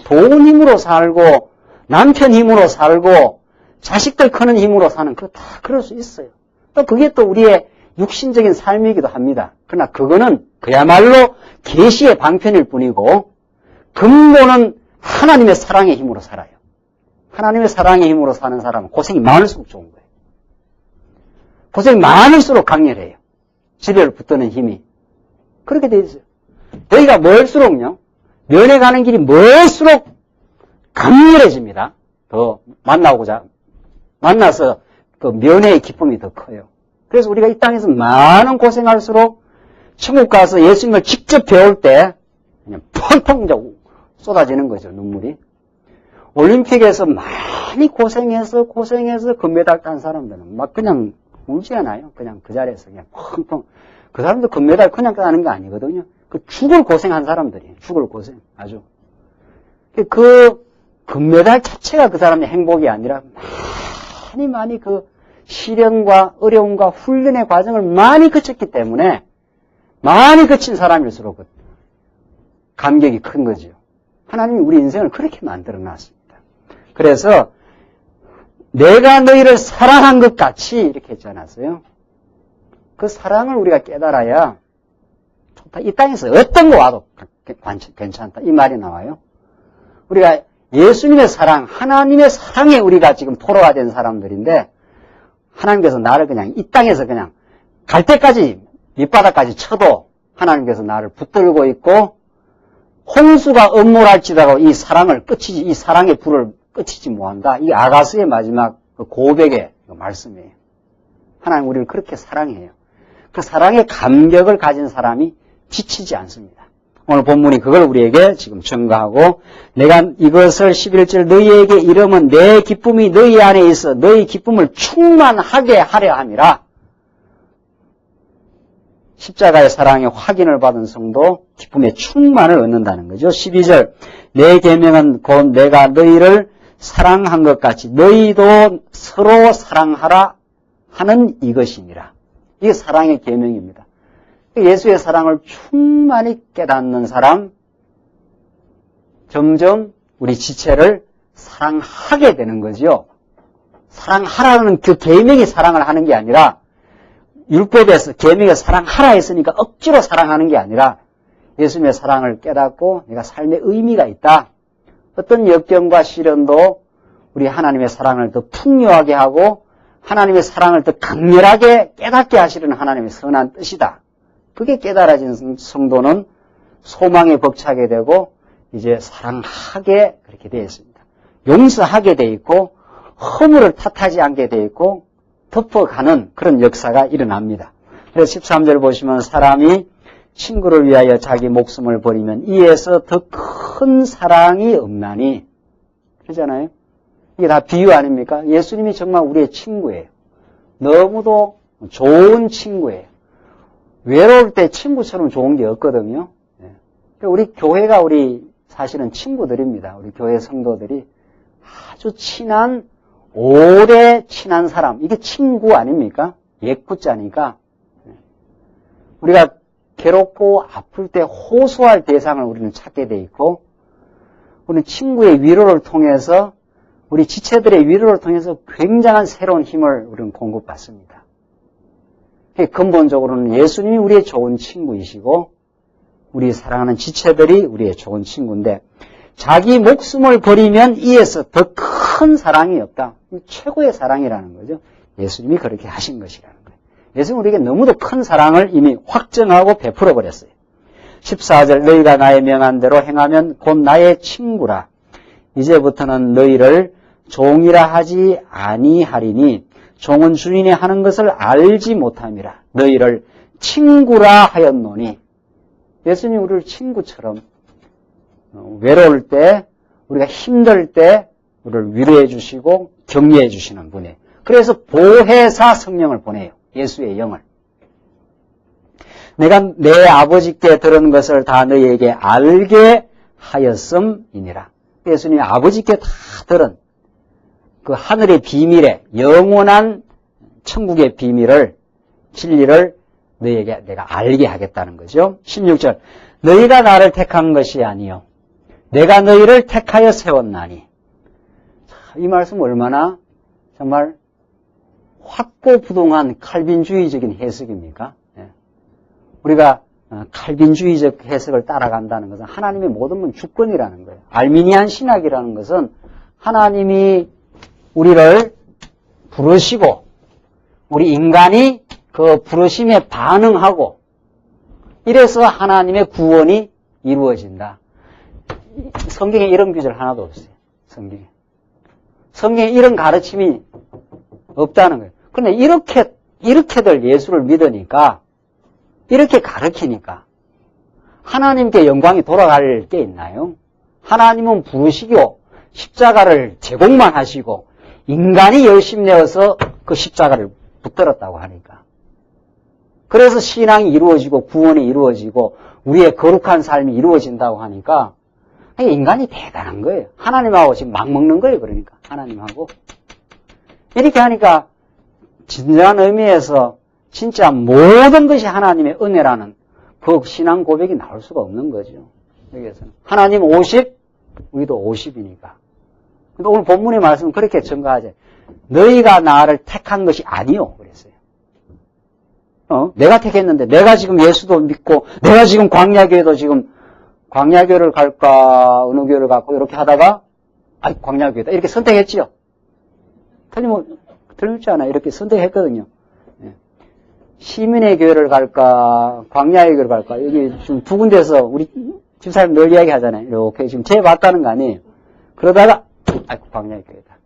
돈 힘으로 살고 남편 힘으로 살고 자식들 크는 힘으로 사는 그거 다 그럴 수 있어요. 또 그게 또 우리의 육신적인 삶이기도 합니다. 그러나 그거는 그야말로 계시의 방편일 뿐이고 근본은 하나님의 사랑의 힘으로 살아요. 하나님의 사랑의 힘으로 사는 사람은 고생이 많을수록 좋은 거예요. 고생이 많을수록 강렬해요. 지뢰를 붙드는 힘이. 그렇게 돼 있어요. 여기가 멀수록요. 면회 가는 길이 멀수록 강렬해집니다. 더 만나서 그 면회의 기쁨이 더 커요. 그래서 우리가 이 땅에서 많은 고생할수록 천국 가서 예수님을 직접 배울 때 그냥 펑펑 쏟아지는 거죠, 눈물이. 올림픽에서 많이 고생해서 금메달 딴 사람들은 막 그냥 울지 않아요. 그냥 그 자리에서 그냥 펑펑. 그 사람들 금메달 그냥 따는 거 아니거든요. 그 죽을 고생한 사람들이에요. 죽을 고생. 아주. 그 금메달 자체가 그 사람의 행복이 아니라 많이 그 시련과 어려움과 훈련의 과정을 많이 거쳤기 때문에 많이 거친 사람일수록 감격이 큰 거죠. 하나님이 우리 인생을 그렇게 만들어 놨습니다. 그래서 내가 너희를 사랑한 것 같이 이렇게 했지 않았어요? 그 사랑을 우리가 깨달아야 좋다. 이 땅에서 어떤 거 와도 괜찮다. 이 말이 나와요. 우리가 예수님의 사랑, 하나님의 사랑에 우리가 지금 토로가 된 사람들인데 하나님께서 나를 그냥 이 땅에서 그냥 갈 때까지 밑바닥까지 쳐도 하나님께서 나를 붙들고 있고 홍수가 엄몰할지라도 이 사랑의 불을 끝이지 못한다. 이게 아가스의 마지막 고백의 말씀이에요. 하나님 우리를 그렇게 사랑해요. 그 사랑의 감격을 가진 사람이 지치지 않습니다. 오늘 본문이 그걸 우리에게 지금 증거하고 내가 이것을 11절 너희에게 이름은 내 기쁨이 너희 안에 있어 너희 기쁨을 충만하게 하려 함이라. 십자가의 사랑에 확인을 받은 성도 기쁨의 충만을 얻는다는 거죠. 12절 내 계명은 곧 내가 너희를 사랑한 것 같이 너희도 서로 사랑하라 하는 이것이니라. 이게 사랑의 계명입니다. 예수의 사랑을 충만히 깨닫는 사람 점점 우리 지체를 사랑하게 되는 거죠. 사랑하라는 그 계명이 사랑을 하는 게 아니라 율법에서 계명에 사랑하라 했으니까 억지로 사랑하는 게 아니라 예수님의 사랑을 깨닫고 내가 삶의 의미가 있다. 어떤 역경과 시련도 우리 하나님의 사랑을 더 풍요하게 하고 하나님의 사랑을 더 강렬하게 깨닫게 하시는 하나님의 선한 뜻이다. 그게 깨달아진 성도는 소망에 벅차게 되고 이제 사랑하게 그렇게 되어 있습니다. 용서하게 되어 있고 허물을 탓하지 않게 되어 있고 덮어가는 그런 역사가 일어납니다. 그래서 13절 보시면 사람이 친구를 위하여 자기 목숨을 버리면 이에서 더 큰 사랑이 없나니 그러잖아요. 이게 다 비유 아닙니까? 예수님이 정말 우리의 친구예요. 너무도 좋은 친구예요. 외로울 때 친구처럼 좋은 게 없거든요. 우리 교회가 우리 사실은 친구들입니다. 우리 교회 성도들이 아주 친한 오래 친한 사람, 이게 친구 아닙니까? 옛구자니까. 우리가 괴롭고 아플 때 호소할 대상을 우리는 찾게 돼 있고, 우리는 친구의 위로를 통해서, 우리 지체들의 위로를 통해서 굉장한 새로운 힘을 우리는 공급받습니다. 근본적으로는 예수님이 우리의 좋은 친구이시고, 우리 사랑하는 지체들이 우리의 좋은 친구인데, 자기 목숨을 버리면 이에서 더 큰 사랑이 없다. 최고의 사랑이라는 거죠. 예수님이 그렇게 하신 것이라는 거예요. 예수님은 우리에게 너무도 큰 사랑을 이미 확정하고 베풀어 버렸어요. 14절 너희가 나의 명한 대로 행하면 곧 나의 친구라. 이제부터는 너희를 종이라 하지 아니하리니 종은 주인이 하는 것을 알지 못함이라. 너희를 친구라 하였노니. 예수님이 우리를 친구처럼 외로울 때, 우리가 힘들 때 우리를 위로해 주시고 격려해 주시는 분이에요. 그래서 보혜사 성령을 보내요. 예수의 영을. 내가 내 아버지께 들은 것을 다 너희에게 알게 하였음이니라. 예수님이 아버지께 다 들은 그 하늘의 비밀에 영원한 천국의 비밀을, 진리를 너희에게 내가 알게 하겠다는 거죠. 16절 너희가 나를 택한 것이 아니요 내가 너희를 택하여 세웠나니. 이 말씀 얼마나 정말 확고부동한 칼빈주의적인 해석입니까? 우리가 칼빈주의적 해석을 따라간다는 것은 하나님의 모든 건 주권이라는 거예요. 알미니안 신학이라는 것은 하나님이 우리를 부르시고 우리 인간이 그 부르심에 반응하고 이래서 하나님의 구원이 이루어진다. 성경에 이런 구절 하나도 없어요. 성경에 이런 가르침이 없다는 거예요. 그런데 이렇게들 예수를 믿으니까, 이렇게 가르치니까 하나님께 영광이 돌아갈 게 있나요? 하나님은 부르시고 십자가를 제공만 하시고 인간이 열심내어서 그 십자가를 붙들었다고 하니까. 그래서 신앙이 이루어지고 구원이 이루어지고 우리의 거룩한 삶이 이루어진다고 하니까 인간이 대단한 거예요. 하나님하고 지금 막 먹는 거예요. 그러니까 하나님하고. 이렇게 하니까 진정한 의미에서 진짜 모든 것이 하나님의 은혜라는 그 신앙 고백이 나올 수가 없는 거죠. 여기에서는. 하나님 50, 우리도 50이니까. 근데 오늘 본문의 말씀은 그렇게 증가하죠. 너희가 나를 택한 것이 아니요. 그랬어요. 내가 택했는데, 내가 지금 예수도 믿고, 내가 지금 광야교회도 지금 광야교회를 갈까, 어느 교회를 갈까, 이렇게 하다가, 광야교회다. 이렇게 선택했지요. 틀림없지 않아요. 이렇게 선택했거든요. 시민의 교회를 갈까, 광야의 교회를 갈까, 여기 지금 두 군데서 우리 집사님 늘 이야기 하잖아요. 이렇게 지금 재봤다는 거 아니에요. 그러다가, 광야의 교회다.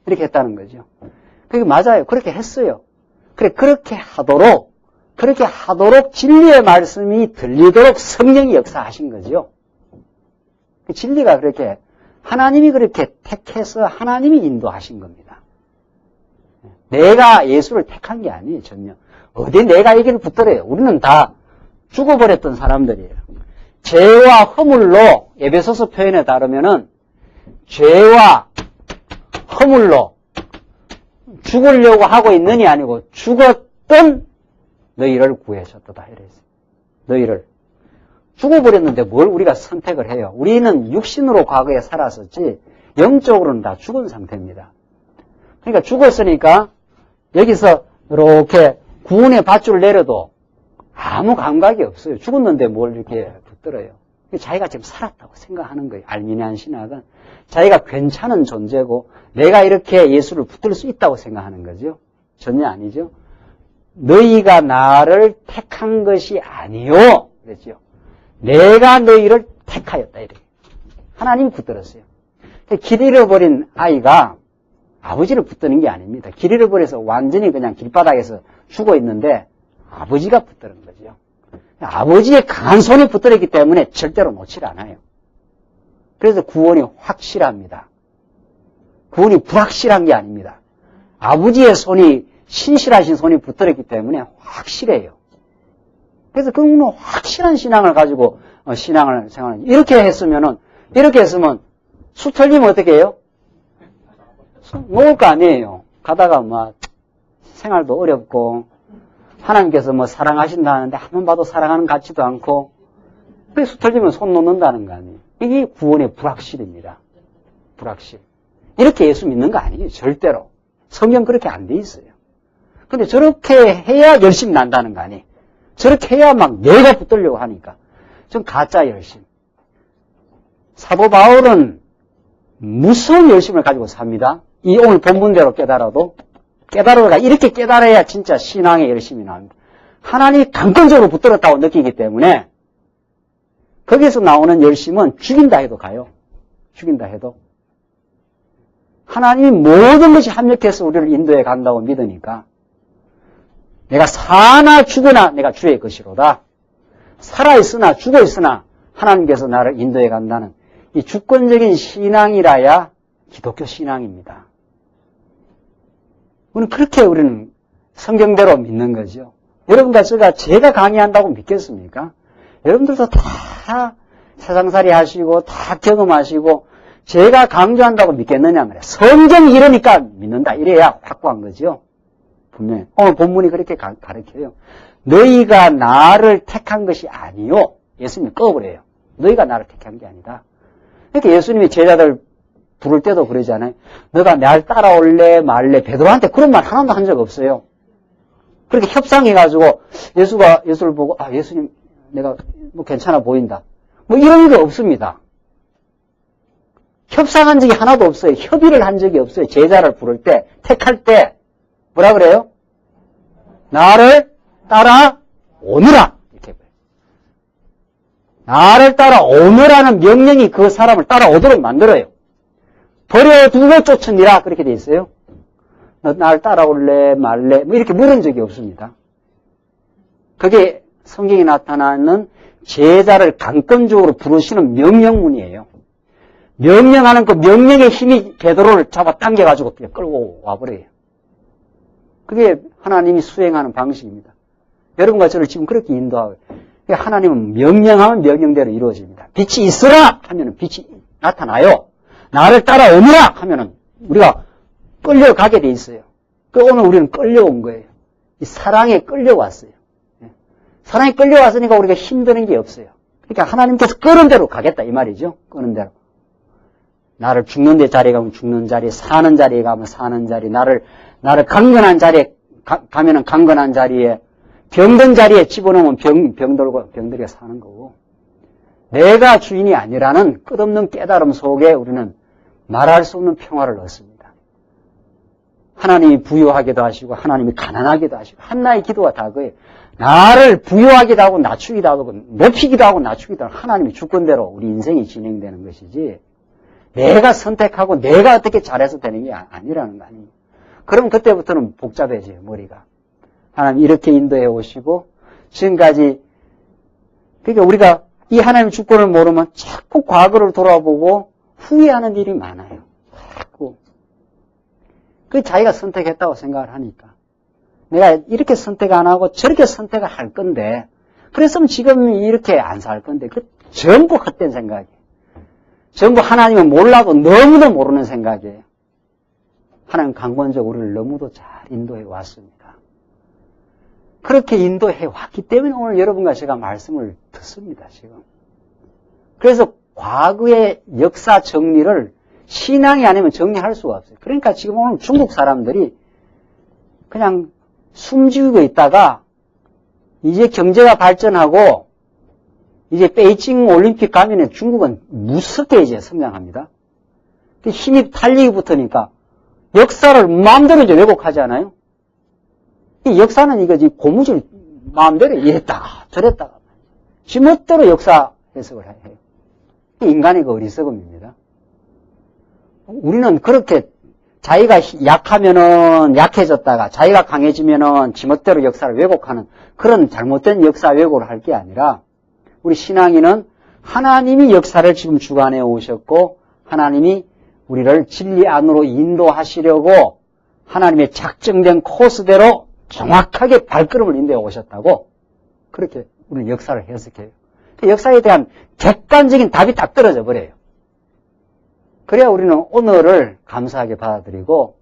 이렇게 했다는 거죠. 그게 맞아요. 그렇게 했어요. 그렇게 하도록 진리의 말씀이 들리도록 성령이 역사하신 거죠. 그 진리가 그렇게, 하나님이 그렇게 택해서 하나님이 인도하신 겁니다. 내가 예수를 택한 게 아니에요, 전혀. 어디 내가 얘기를 붙들어요. 우리는 다 죽어버렸던 사람들이에요. 죄와 허물로, 에베소서 표현에 따르면은, 죄와 허물로 죽으려고 하고 있느니 아니고, 죽었던 너희를 구해줬다. 이랬어요. 너희를. 죽어버렸는데 뭘 우리가 선택을 해요? 우리는 육신으로 과거에 살았었지 영적으로는 다 죽은 상태입니다. 그러니까 죽었으니까 여기서 이렇게 구원의 밧줄을 내려도 아무 감각이 없어요. 죽었는데 뭘 이렇게 붙들어요. 자기가 지금 살았다고 생각하는 거예요. 알미니안 신학은 자기가 괜찮은 존재고 내가 이렇게 예수를 붙들 수 있다고 생각하는 거죠. 전혀 아니죠. 너희가 나를 택한 것이 아니요. 그랬죠. 내가 너희를 택하였다. 이래. 하나님이 붙들었어요. 길 잃어버린 아이가 아버지를 붙드는 게 아닙니다. 길 잃어버려서 완전히 그냥 길바닥에서 죽어 있는데 아버지가 붙드는 거죠. 아버지의 강한 손이 붙들었기 때문에 절대로 놓질 않아요. 그래서 구원이 확실합니다. 구원이 불확실한 게 아닙니다. 아버지의 손이 신실하신 손이 붙들었기 때문에 확실해요. 그래서 그는 확실한 신앙을 가지고 신앙을 생활하는 이렇게 했으면 수 틀리면 어떻게 해요? 먹을 거 아니에요. 가다가 생활도 어렵고 하나님께서 사랑하신다는데 한 번 봐도 사랑하는 것 같지도 않고 그래서 수 틀리면 손 놓는다는 거 아니에요. 이게 구원의 불확실입니다. 불확실. 이렇게 예수 믿는 거 아니에요. 절대로. 성경 그렇게 안 돼 있어요. 근데 저렇게 해야 열심히 난다는 거 아니에요. 저렇게 해야 내가 붙들려고 하니까. 좀 가짜 열심. 사도 바울은 무서운 열심을 가지고 삽니다. 이 오늘 본문대로 깨달아가 이렇게 깨달아야 진짜 신앙의 열심이 나옵니다. 하나님이 강권적으로 붙들었다고 느끼기 때문에 거기서 나오는 열심은 죽인다 해도 가요. 죽인다 해도. 하나님이 모든 것이 합력해서 우리를 인도해 간다고 믿으니까 내가 사나 죽으나 내가 주의 것이로다. 살아있으나 죽어있으나 하나님께서 나를 인도해 간다는 이 주권적인 신앙이라야 기독교 신앙입니다. 우리는 성경대로 믿는 거죠. 여러분과 제가 강의한다고 믿겠습니까? 여러분들도 다 세상살이 하시고 다 경험하시고 제가 강조한다고 믿겠느냐 말이야. 성경이 이러니까 믿는다. 이래야 확고한 거죠. 분명히. 오늘 본문이 그렇게 가르쳐요. 너희가 나를 택한 것이 아니요. 예수님이 꺼버려요. 너희가 나를 택한 게 아니다. 그러니까 예수님이 제자들 부를 때도 그러잖아요. 너가 날 따라올래 말래. 베드로한테 그런 말 하나도 한 적 없어요. 그렇게 협상해가지고 예수를 보고 예수님 내가 괜찮아 보인다. 이런 게 없습니다. 협상한 적이 하나도 없어요. 협의를 한 적이 없어요. 제자를 부를 때, 택할 때 뭐라 그래요? 나를 따라오느라. 이렇게 해요. 나를 따라오느라는 명령이 그 사람을 따라오도록 만들어요. 버려두고 쫓으니라 그렇게 돼 있어요. 너 날 따라올래 말래 이렇게 물은 적이 없습니다. 그게 성경에 나타나는 제자를 강권적으로 부르시는 명령문이에요. 명령하는 그 명령의 힘이 베드로를 잡아 당겨가지고 끌고 와버려요. 그게 하나님이 수행하는 방식입니다. 여러분과 저를 지금 그렇게 인도하고 하나님은 명령하면 명령대로 이루어집니다. 빛이 있으라 하면 빛이 나타나요. 나를 따라오느라 하면은 우리가 끌려가게 돼 있어요. 오늘 우리는 끌려온 거예요. 이 사랑에 끌려왔어요. 사랑에 끌려왔으니까 우리가 힘드는 게 없어요. 그러니까 하나님께서 끄는 대로 가겠다 이 말이죠. 끄는 대로. 나를 죽는 데 자리에 가면 죽는 자리, 사는 자리에 가면 사는 자리, 나를 강건한 자리에 가면은 강건한 자리에, 병든 자리에 집어넣으면 병들게 사는 거고, 내가 주인이 아니라는 끝없는 깨달음 속에 우리는 말할 수 없는 평화를 얻습니다. 하나님이 부유하기도 하시고 하나님이 가난하기도 하시고 한나의 기도가 다 그예요. 나를 부유하기도 하고 낮추기도 하고 높이기도 하고 낮추기도 하고 하나님이 주권대로 우리 인생이 진행되는 것이지 내가 선택하고 내가 어떻게 잘해서 되는 게 아니라는 거 아닙니까? 그럼 그때부터는 복잡해져요, 머리가. 하나님 이렇게 인도해 오시고 지금까지 그러니까 우리가 이 하나님의 주권을 모르면 자꾸 과거를 돌아보고 후회하는 일이 많아요. 자꾸. 그 자기가 선택했다고 생각을 하니까. 내가 이렇게 선택 안 하고 저렇게 선택을 할 건데 그랬으면 지금 이렇게 안 살 건데 그 전부 헛된 생각이에요. 전부 하나님은 몰라도 너무도 모르는 생각이에요. 하나님 강권적으로 우리를 너무도 잘 인도해 왔습니다. 그렇게 인도해 왔기 때문에 오늘 여러분과 제가 말씀을 듣습니다, 지금. 그래서 과거의 역사 정리를 신앙이 아니면 정리할 수가 없어요. 그러니까 지금 오늘 중국 사람들이 그냥 숨지고 있다가 이제 경제가 발전하고 이제 베이징 올림픽 가면은 중국은 무섭게 이제 성장합니다. 힘이 탄력이 붙으니까 역사를 마음대로 이제 왜곡하지 않아요? 이 역사는 이거지, 고무줄 마음대로 이랬다가 저랬다가 지멋대로 역사 해석을 해요. 인간의 그 어리석음입니다. 우리는 그렇게 자기가 약하면은 약해졌다가 자기가 강해지면은 지멋대로 역사를 왜곡하는 그런 잘못된 역사 왜곡을 할 게 아니라 우리 신앙인은 하나님이 역사를 지금 주관해 오셨고 하나님이 우리를 진리 안으로 인도하시려고 하나님의 작정된 코스대로 정확하게 발걸음을 인도해 오셨다고 그렇게 우리는 역사를 해석해요. 역사에 대한 객관적인 답이 딱 떨어져 버려요. 그래야 우리는 오늘을 감사하게 받아들이고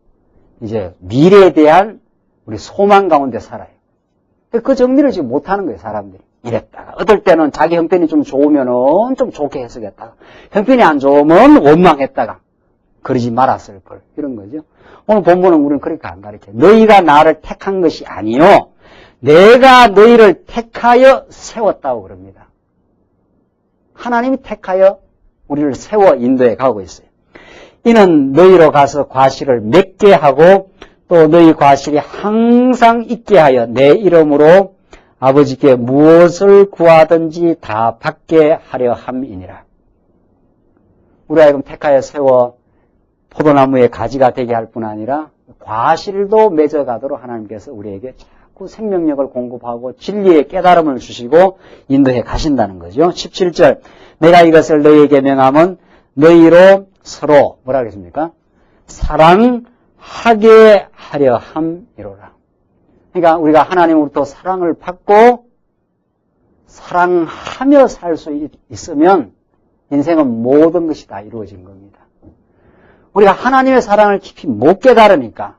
이제 미래에 대한 우리 소망 가운데 살아요. 그 정리를 지금 못하는 거예요, 사람들이. 이랬다가 어떨 때는 자기 형편이 좀 좋으면은 좀 좋게 해석했다가 형편이 안 좋으면 원망했다가 그러지 말았을 걸 이런 거죠. 오늘 본문은 우리는 그렇게 안 가르쳐요. 너희가 나를 택한 것이 아니요 내가 너희를 택하여 세웠다고 그럽니다. 하나님이 택하여 우리를 세워 인도해 가고 있어요. 이는 너희로 가서 과실을 맺게 하고 또 너희 과실이 항상 있게 하여 내 이름으로 아버지께 무엇을 구하든지 다 받게 하려 함이니라. 우리 하여금 택하여 세워 포도나무의 가지가 되게 할 뿐 아니라 과실도 맺어가도록 하나님께서 우리에게 자꾸 생명력을 공급하고 진리의 깨달음을 주시고 인도해 가신다는 거죠. 17절 내가 이것을 너희에게 명함은 너희로 서로 뭐라 그랬습니까? 사랑하게 하려 함이로라. 그러니까 우리가 하나님으로부터 사랑을 받고 사랑하며 살 수 있으면 인생은 모든 것이 다 이루어진 겁니다. 우리가 하나님의 사랑을 깊이 못 깨달으니까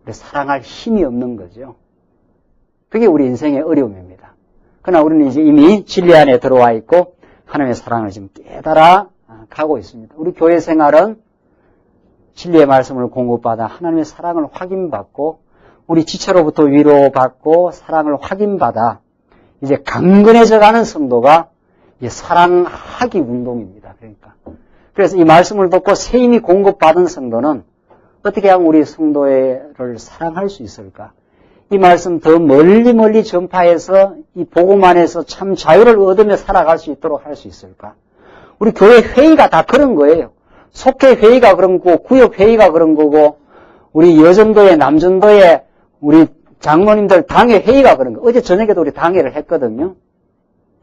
사랑할 힘이 없는 거죠. 그게 우리 인생의 어려움입니다. 그러나 우리는 이제 이미 진리 안에 들어와 있고 하나님의 사랑을 지금 깨달아 가고 있습니다. 우리 교회 생활은 진리의 말씀을 공급받아 하나님의 사랑을 확인받고 우리 지체로부터 위로받고 사랑을 확인받아 이제 강건해져 가는 성도가 이제 사랑하기 운동입니다. 그래서 이 말씀을 듣고 새 힘이 공급받은 성도는 어떻게 하면 우리 성도를 사랑할 수 있을까? 이 말씀 더 멀리 전파해서 이 복음 안에서 참 자유를 얻으며 살아갈 수 있도록 할 수 있을까? 우리 교회 회의가 다 그런 거예요. 속회 회의가 그런 거고 구역 회의가 그런 거고 우리 여전도회 남전도회 우리 장로님들 당회 회의가 그런 거. 어제 저녁에도 우리 당회를 했거든요.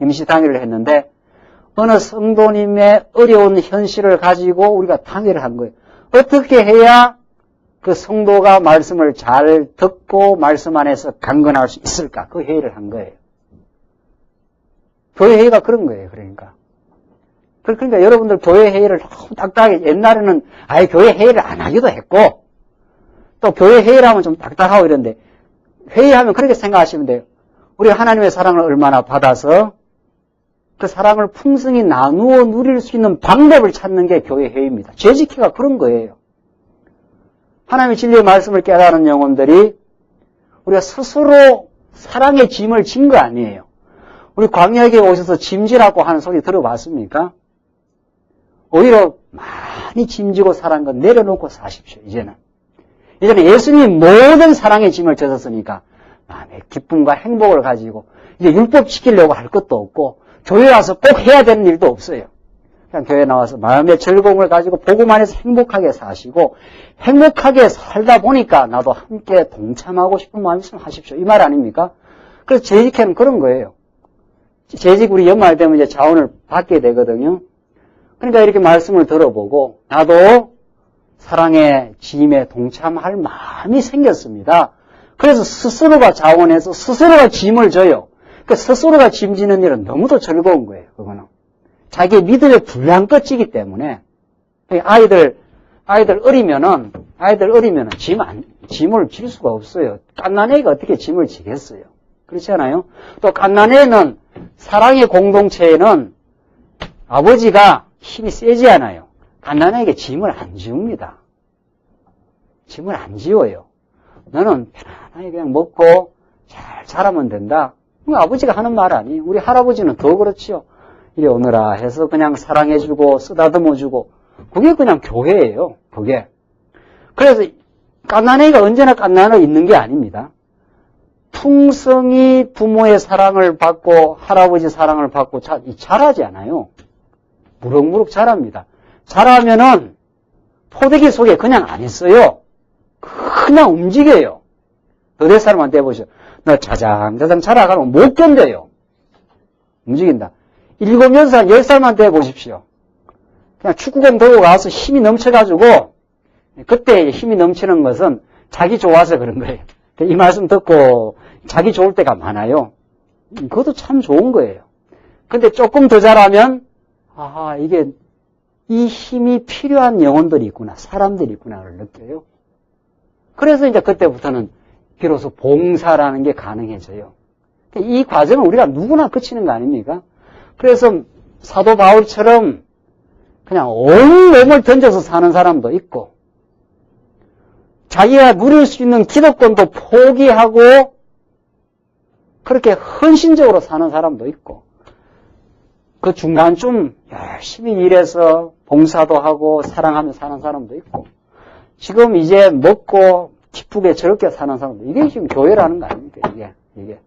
임시 당회를 했는데 어느 성도님의 어려운 현실을 가지고 우리가 당회를 한 거예요. 어떻게 해야 그 성도가 말씀을 잘 듣고 말씀 안에서 강건할 수 있을까? 그 회의를 한 거예요. 교회 회의가 그런 거예요. 그러니까 여러분들 교회 회의를 너무 딱딱하게 옛날에는 아예 교회 회의를 안 하기도 했고 또 교회 회의를 하면 좀 딱딱하고 이런데 회의하면 그렇게 생각하시면 돼요. 우리가 하나님의 사랑을 얼마나 받아서 그 사랑을 풍성히 나누어 누릴 수 있는 방법을 찾는 게 교회 회의입니다. 재직회가 그런 거예요. 하나님의 진리의 말씀을 깨달은 영혼들이 우리가 스스로 사랑의 짐을 진 거 아니에요. 우리 광야에 오셔서 짐지라고 하는 소리 들어봤습니까? 오히려 많이 짐지고 살한 건 내려놓고 사십시오. 이제는 예수님이 모든 사랑의 짐을 졌었으니까 마음의 기쁨과 행복을 가지고 이제 율법 지키려고 할 것도 없고 교회 와서 꼭 해야 되는 일도 없어요. 그냥 교회 나와서 마음의 즐거움을 가지고 복음 안에서 행복하게 사시고 행복하게 살다 보니까 나도 함께 동참하고 싶은 마음이 있으면 하십시오. 이 말 아닙니까? 그래서 재직회는 그런 거예요. 재직 우리 연말 되면 이제 자원을 받게 되거든요. 그러니까 이렇게 말씀을 들어보고 나도 사랑의 짐에 동참할 마음이 생겼습니다. 그래서 스스로가 자원해서 스스로가 짐을 져요. 그 스스로가 짐지는 일은 너무도 즐거운 거예요. 그거는 자기의 믿음의 분량끝이기 때문에 아이들 어리면은 짐을 질 수가 없어요. 갓난애가 어떻게 짐을 지겠어요? 그렇지 않아요? 또 갓난애는 사랑의 공동체에는 아버지가 힘이 세지 않아요. 갓난애에게 짐을 안 지웁니다. 짐을 안 지워요. 너는 편안하게 그냥 먹고 잘 자라면 된다. 아버지가 하는 말 아니에요. 우리 할아버지는 더 그렇지요. 이리 오너라 해서 그냥 사랑해주고 쓰다듬어주고 그게 그냥 교회예요. 그게. 그래서 갓난아기가 언제나 갓난아기가 있는 게 아닙니다. 풍성히 부모의 사랑을 받고 할아버지 사랑을 받고 자라지 않아요. 무럭무럭 자랍니다. 자라면은 포대기 속에 그냥 안 있어요. 그냥 움직여요. 너네 사람한테 해보셔. 너 자장자장 자라가면 못 견뎌요. 움직인다. 7, 6살, 10살만 해보십시오. 그냥 축구공 들고 가서 힘이 넘쳐가지고 그때 힘이 넘치는 것은 자기 좋아서 그런 거예요. 이 말씀 듣고 자기 좋을 때가 많아요. 그것도 참 좋은 거예요. 근데 조금 더 자라면 아하 이게 이 힘이 필요한 영혼들이 있구나, 사람들이 있구나를 느껴요. 그래서 이제 그때부터는 비로소 봉사라는 게 가능해져요. 이 과정은 우리가 누구나 거치는 거 아닙니까? 그래서 사도 바울처럼 그냥 온 몸을 던져서 사는 사람도 있고 자기가 누릴 수 있는 기득권도 포기하고 그렇게 헌신적으로 사는 사람도 있고 그 중간쯤 열심히 일해서 봉사도 하고 사랑하며 사는 사람도 있고 지금 이제 먹고 기쁘게 즐겁게 사는 사람도 이게 지금 교회라는 거 아닙니까? 이게.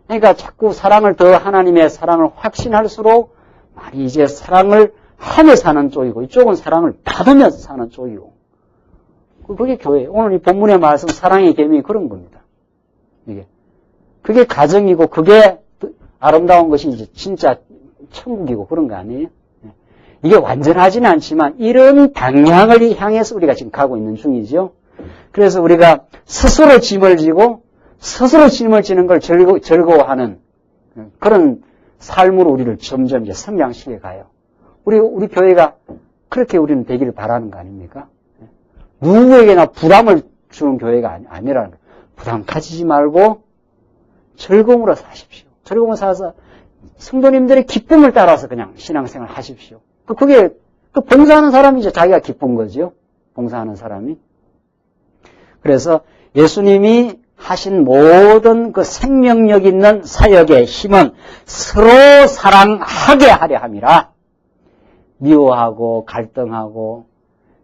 그러니까 자꾸 사랑을 더 하나님의 사랑을 확신할수록 많이 이제 사랑을 하며 사는 쪽이고 이쪽은 사랑을 받으면서 사는 쪽이고 그게 교회예요. 오늘 이 본문의 말씀 사랑의 계명이 그런 겁니다. 이게 그게 가정이고 그게 아름다운 것이 이제 진짜 천국이고 그런 거 아니에요? 이게 완전하지는 않지만 이런 방향을 향해서 우리가 지금 가고 있는 중이죠. 그래서 우리가 스스로 짐을 지고 스스로 짐을 지는 걸 즐거워하는 그런 삶으로 우리를 점점 이제 성장시켜 가요. 우리 교회가 그렇게 우리는 되기를 바라는 거 아닙니까? 누구에게나 부담을 주는 교회가 아니라는 거예요. 부담 가지지 말고 즐거움으로 사십시오. 즐거움으로 살아서 성도님들의 기쁨을 따라서 그냥 신앙생활 하십시오. 그게 봉사하는 사람이 이제 자기가 기쁜 거죠. 봉사하는 사람이. 그래서 예수님이 하신 모든 그 생명력 있는 사역의 힘은 서로 사랑하게 하려 함이라. 미워하고 갈등하고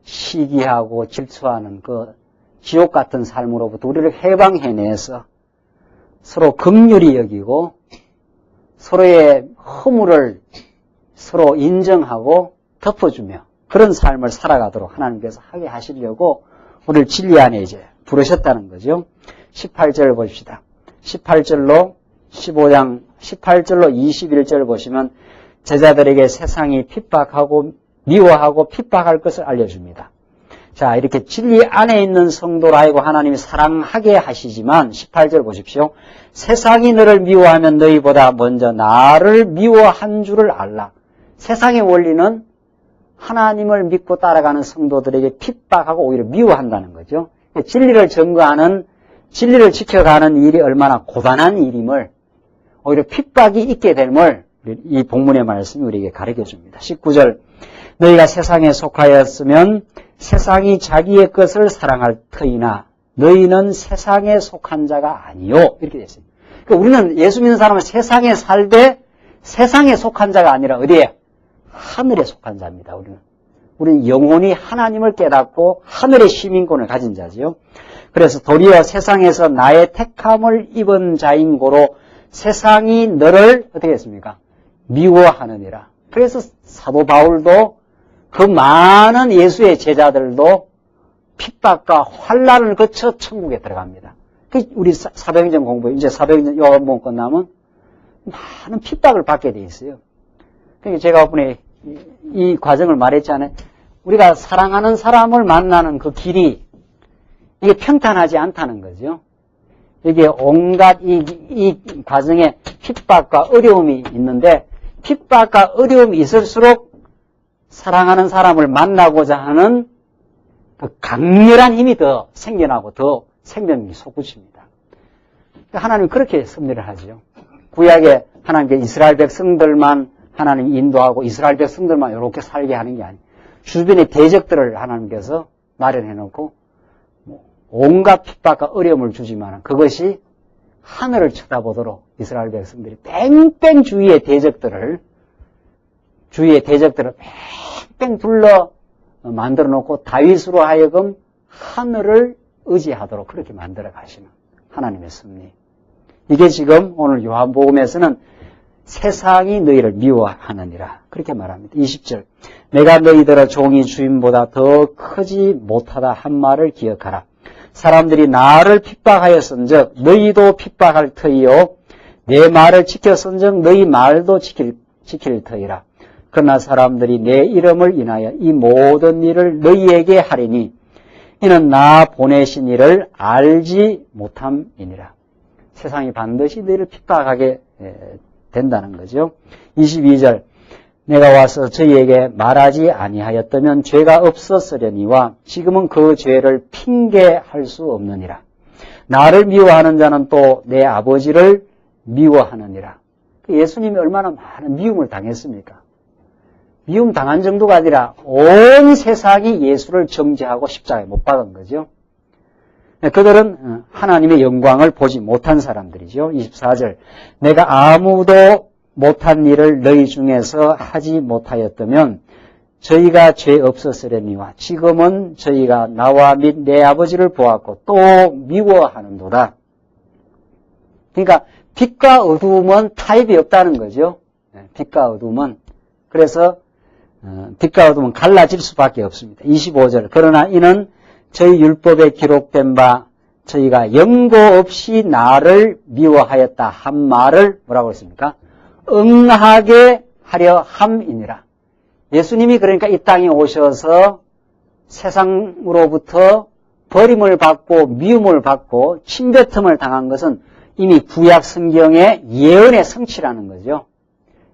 시기하고 질투하는 그 지옥 같은 삶으로부터 우리를 해방해내서 서로 긍휼히 여기고 서로의 허물을 서로 인정하고 덮어주며 그런 삶을 살아가도록 하나님께서 하게 하시려고 우리를 진리 안에 이제 부르셨다는 거죠. 18절 보십시다. 18절로 15장 18절로 21절 보시면 제자들에게 세상이 핍박하고 미워하고 핍박할 것을 알려줍니다. 자, 이렇게 진리 안에 있는 성도라 하고 하나님이 사랑하게 하시지만 18절 보십시오. 세상이 너를 미워하면 너희보다 먼저 나를 미워한 줄을 알라. 세상의 원리는 하나님을 믿고 따라가는 성도들에게 핍박하고 오히려 미워한다는 거죠. 진리를 증거하는, 진리를 지켜가는 일이 얼마나 고단한 일임을 오히려 핍박이 있게 됨을 이 본문의 말씀이 우리에게 가르쳐 줍니다. 19절 너희가 세상에 속하였으면 세상이 자기의 것을 사랑할 터이나 너희는 세상에 속한 자가 아니요. 이렇게 됐어요. 그러니까 우리는 예수 믿는 사람은 세상에 살되 세상에 속한 자가 아니라 어디에? 하늘에 속한 자입니다. 우리는 영혼이 하나님을 깨닫고 하늘의 시민권을 가진 자지요. 그래서 도리어 세상에서 나의 택함을 입은 자인 고로 세상이 너를 어떻게 했습니까? 미워하느니라. 그래서 사도 바울도 그 많은 예수의 제자들도 핍박과 환난을 거쳐 천국에 들어갑니다. 우리 사도행전 공부, 이제 사도행전 요한복음 끝나면 많은 핍박을 받게 돼 있어요. 그러니까 제가 이번에 이 과정을 말했잖아요. 우리가 사랑하는 사람을 만나는 그 길이 이게 평탄하지 않다는 거죠. 이게 온갖 이 과정에 핍박과 어려움이 있는데 핍박과 어려움이 있을수록 사랑하는 사람을 만나고자 하는 그 강렬한 힘이 더 생겨나고 더 생명이 솟구칩니다. 하나님은 그렇게 섭리를 하죠. 구약에 하나님께 이스라엘 백성들만 하나님 인도하고 이스라엘 백성들만 이렇게 살게 하는 게 아니에요. 주변의 대적들을 하나님께서 마련해 놓고 온갖 핍박과 어려움을 주지만 그것이 하늘을 쳐다보도록 이스라엘 백성들이 뺑뺑 주위의 대적들을 주위의 대적들을 뺑뺑 둘러 만들어 놓고 다윗으로 하여금 하늘을 의지하도록 그렇게 만들어 가시는 하나님의 섭리. 이게 지금 오늘 요한복음에서는 세상이 너희를 미워하느니라 그렇게 말합니다. 20절 내가 너희들의 종이 주인보다 더 크지 못하다 한 말을 기억하라. 사람들이 나를 핍박하였은즉 너희도 핍박할 터이요 내 말을 지켰은즉 너희 말도 지킬 터이라. 그러나 사람들이 내 이름을 인하여 이 모든 일을 너희에게 하리니 이는 나 보내신 이를 알지 못함이니라. 세상이 반드시 너희를 핍박하게 된다는 거죠. 22절 내가 와서 저희에게 말하지 아니하였다면 죄가 없었으려니와 지금은 그 죄를 핑계할 수 없느니라. 나를 미워하는 자는 또 내 아버지를 미워하느니라. 예수님이 얼마나 많은 미움을 당했습니까? 미움 당한 정도가 아니라 온 세상이 예수를 정죄하고 십자가에 못 박은 거죠. 그들은 하나님의 영광을 보지 못한 사람들이죠. 24절 내가 아무도 못한 일을 너희 중에서 하지 못하였다면 저희가 죄 없었으려니와 지금은 저희가 나와 및 내 아버지를 보았고 또 미워하는도다. 그러니까 빛과 어두움은 타협이 없다는 거죠. 빛과 어두움은. 그래서 빛과 어두움은 갈라질 수밖에 없습니다. 25절 그러나 이는 저희 율법에 기록된 바 저희가 연고 없이 나를 미워하였다 한 말을 뭐라고 했습니까? 응하게 하려 함이니라. 예수님이 그러니까 이 땅에 오셔서 세상으로부터 버림을 받고 미움을 받고 침뱉음을 당한 것은 이미 구약 성경의 예언의 성취라는 거죠.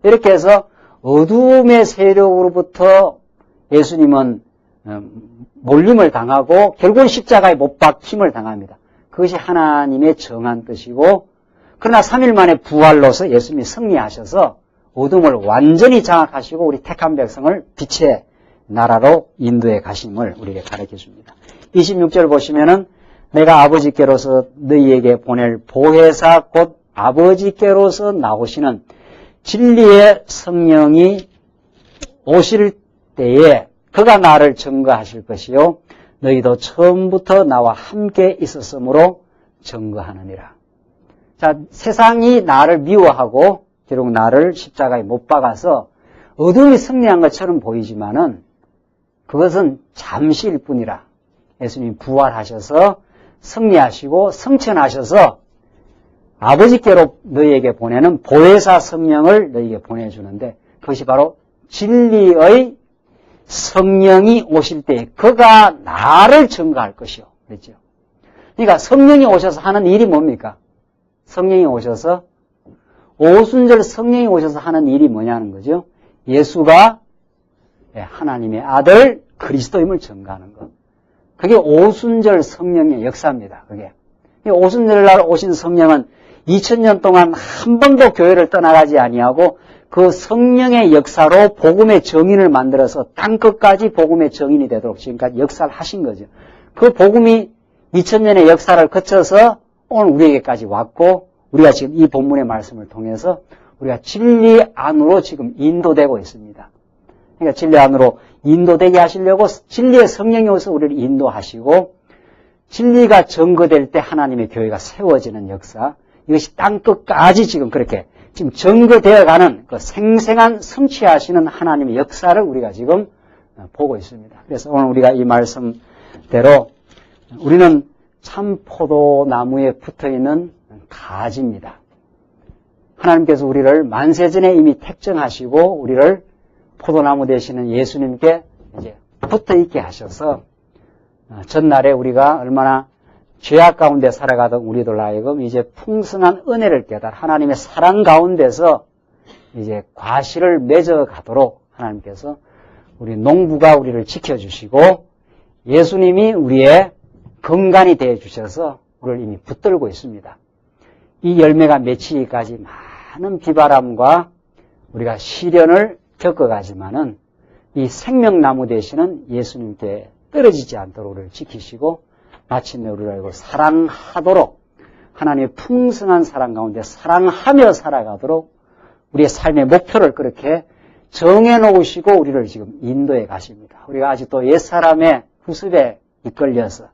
이렇게 해서 어두움의 세력으로부터 예수님은 몰림을 당하고 결국은 십자가에 못 박힘을 당합니다. 그것이 하나님의 정한 뜻이고 그러나 3일 만에 부활로서 예수님이 승리하셔서 어둠을 완전히 장악하시고 우리 택한 백성을 빛의 나라로 인도해 가심을 우리에게 가르쳐 줍니다. 26절 보시면은 내가 아버지께로서 너희에게 보낼 보혜사 곧 아버지께로서 나오시는 진리의 성령이 오실 때에 그가 나를 증거하실 것이요 너희도 처음부터 나와 함께 있었으므로 증거하느니라. 자, 세상이 나를 미워하고 결국 나를 십자가에 못 박아서 어둠이 승리한 것처럼 보이지만은 그것은 잠시일 뿐이라. 예수님이 부활하셔서 승리하시고 성천하셔서 아버지께로 너희에게 보내는 보혜사 성령을 너희에게 보내주는데 그것이 바로 진리의 성령이 오실 때 그가 나를 증거할 것이요. 그렇죠? 그러니까 성령이 오셔서 하는 일이 뭡니까? 성령이 오셔서 오순절 성령이 오셔서 하는 일이 뭐냐는 거죠. 예수가 하나님의 아들 그리스도임을 증거하는 것. 그게 오순절 성령의 역사입니다. 그게 오순절날 오신 성령은 2000년 동안 한 번도 교회를 떠나가지 아니하고 그 성령의 역사로 복음의 정인을 만들어서 땅끝까지 복음의 정인이 되도록 지금까지 역사를 하신 거죠. 그 복음이 2000년의 역사를 거쳐서 오늘 우리에게까지 왔고 우리가 지금 이 본문의 말씀을 통해서 우리가 진리 안으로 지금 인도되고 있습니다. 그러니까 진리 안으로 인도되게 하시려고 진리의 성령이 오셔서 우리를 인도하시고 진리가 증거될 때 하나님의 교회가 세워지는 역사 이것이 땅끝까지 지금 그렇게 지금 증거되어가는 그 생생한 성취하시는 하나님의 역사를 우리가 지금 보고 있습니다. 그래서 오늘 우리가 이 말씀대로 우리는 참 포도나무에 붙어있는 가지입니다. 하나님께서 우리를 만세전에 이미 택정하시고 우리를 포도나무 되시는 예수님께 이제 붙어있게 하셔서 전날에 우리가 얼마나 죄악 가운데 살아가던 우리들 하여금 이제 풍성한 은혜를 깨달아 하나님의 사랑 가운데서 이제 과실을 맺어가도록 하나님께서 우리 농부가 우리를 지켜주시고 예수님이 우리의 건간이 되어주셔서 우리를 이미 붙들고 있습니다. 이 열매가 맺히기까지 많은 비바람과 우리가 시련을 겪어가지만은 이 생명나무 되시는 예수님께 떨어지지 않도록 우리를 지키시고 마침내 우리를 알고 사랑하도록 하나님의 풍성한 사랑 가운데 사랑하며 살아가도록 우리의 삶의 목표를 그렇게 정해놓으시고 우리를 지금 인도해 가십니다. 우리가 아직도 옛사람의 후습에 이끌려서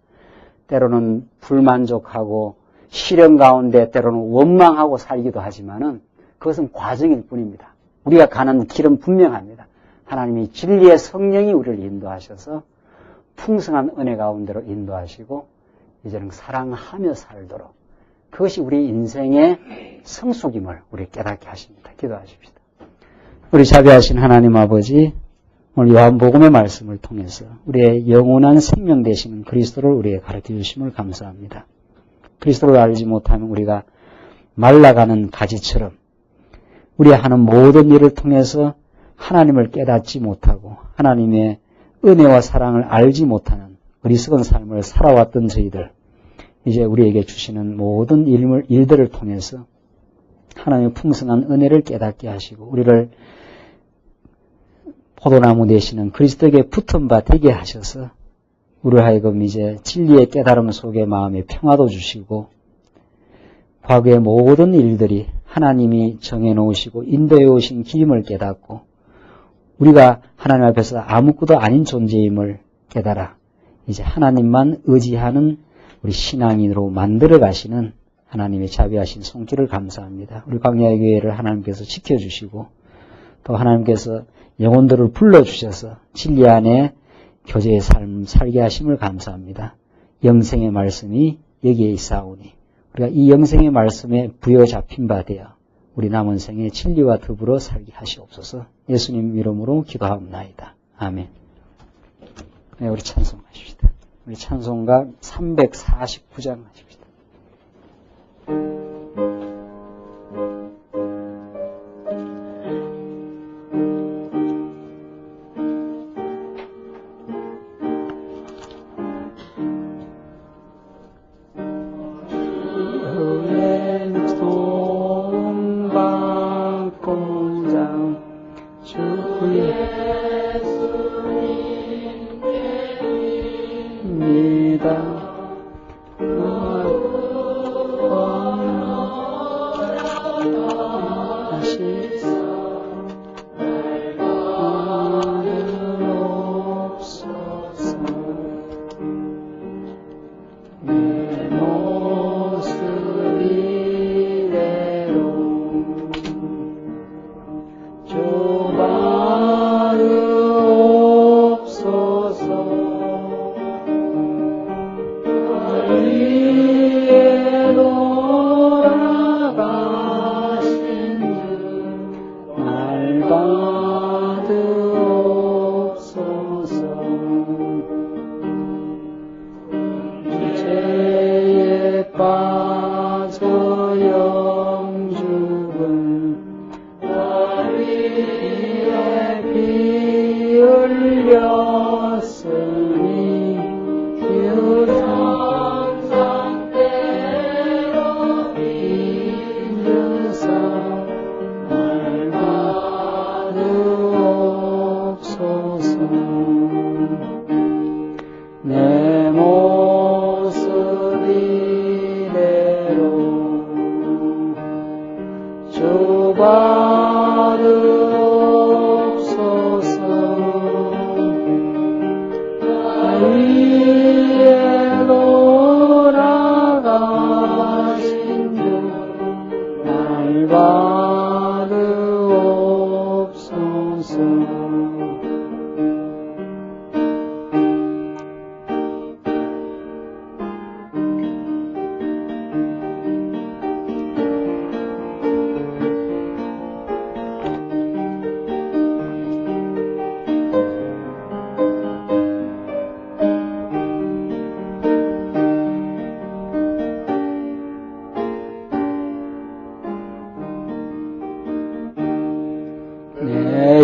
때로는 불만족하고 시련 가운데 때로는 원망하고 살기도 하지만은 그것은 과정일 뿐입니다. 우리가 가는 길은 분명합니다. 하나님이 진리의 성령이 우리를 인도하셔서 풍성한 은혜 가운데로 인도하시고 이제는 사랑하며 살도록 그것이 우리 인생의 성숙임을 우리 깨닫게 하십니다. 기도하십시다. 우리 자비하신 하나님 아버지, 오늘 요한복음의 말씀을 통해서 우리의 영원한 생명 되시는 그리스도를 우리에게 가르쳐 주심을 감사합니다. 그리스도를 알지 못하면 우리가 말라가는 가지처럼 우리 하는 모든 일을 통해서 하나님을 깨닫지 못하고 하나님의 은혜와 사랑을 알지 못하는 어리석은 삶을 살아왔던 저희들, 이제 우리에게 주시는 모든 일들을 통해서 하나님의 풍성한 은혜를 깨닫게 하시고 우리를 포도나무 되시는 그리스도에게 붙은 바 되게 하셔서 우리 하여금 이제 진리의 깨달음 속에 마음의 평화도 주시고 과거의 모든 일들이 하나님이 정해놓으시고 인도해 오신 길임을 깨닫고 우리가 하나님 앞에서 아무것도 아닌 존재임을 깨달아 이제 하나님만 의지하는 우리 신앙인으로 만들어 가시는 하나님의 자비하신 손길을 감사합니다. 우리 광야의 교회를 하나님께서 지켜주시고 또 하나님께서 영혼들을 불러주셔서 진리 안에 교제의 삶 살게 하심을 감사합니다. 영생의 말씀이 여기에 있사오니 우리가 이 영생의 말씀에 부여잡힌 바 되어 우리 남은 생에 진리와 더불어 살게 하시옵소서. 예수님 이름으로 기도하옵나이다. 아멘. 네, 우리 찬송하십시다. 우리 찬송가 349장 하십시다.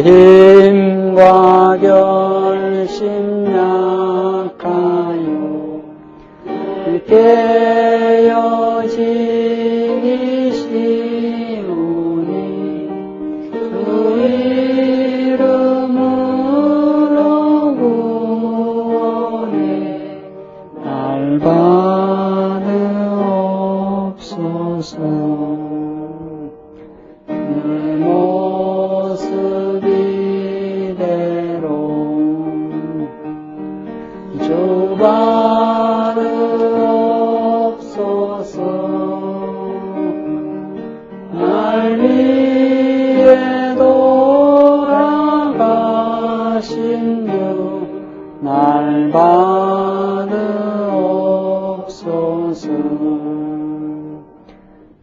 힘과 결심 약하여 깨어지기 쉬우니 주 이름으로 구원해 날 받으옵소서. 내 모습이 신유 날 받으옵소서.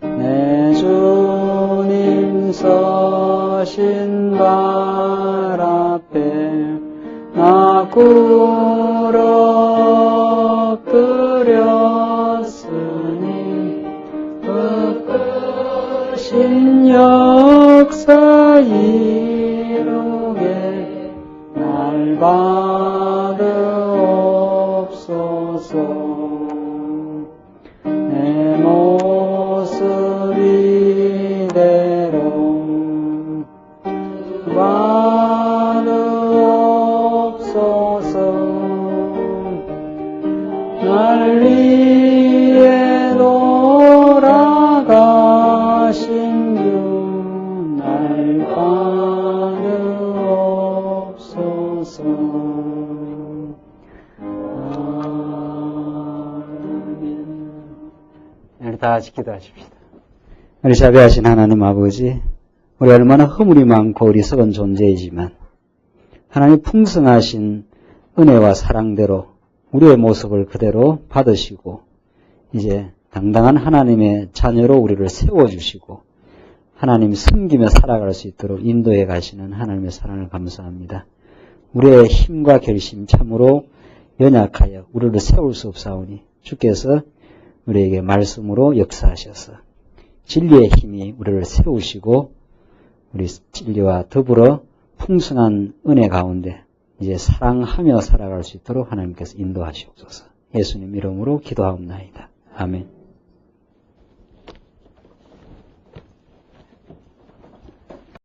내 주님 서신 발 앞에 나 꿇어 엎드렸으니 그 크신 역사 이루게 날 받으옵소서. 내 모습 이대로 받으옵소서. 날 위해 돌아가신 주 날 받으옵소서. 우리 다 같이 기도하십시다. 우리 자비하신 하나님 아버지, 우리 얼마나 허물이 많고 어리석은 존재이지만 하나님 풍성하신 은혜와 사랑대로 우리의 모습을 그대로 받으시고 이제 당당한 하나님의 자녀로 우리를 세워주시고 하나님 섬기며 살아갈 수 있도록 인도해 가시는 하나님의 사랑을 감사합니다. 우리의 힘과 결심 참으로 연약하여 우리를 세울 수 없사오니 주께서 우리에게 말씀으로 역사하셔서 진리의 힘이 우리를 세우시고 우리 진리와 더불어 풍성한 은혜 가운데 이제 사랑하며 살아갈 수 있도록 하나님께서 인도하시옵소서. 예수님 이름으로 기도하옵나이다. 아멘.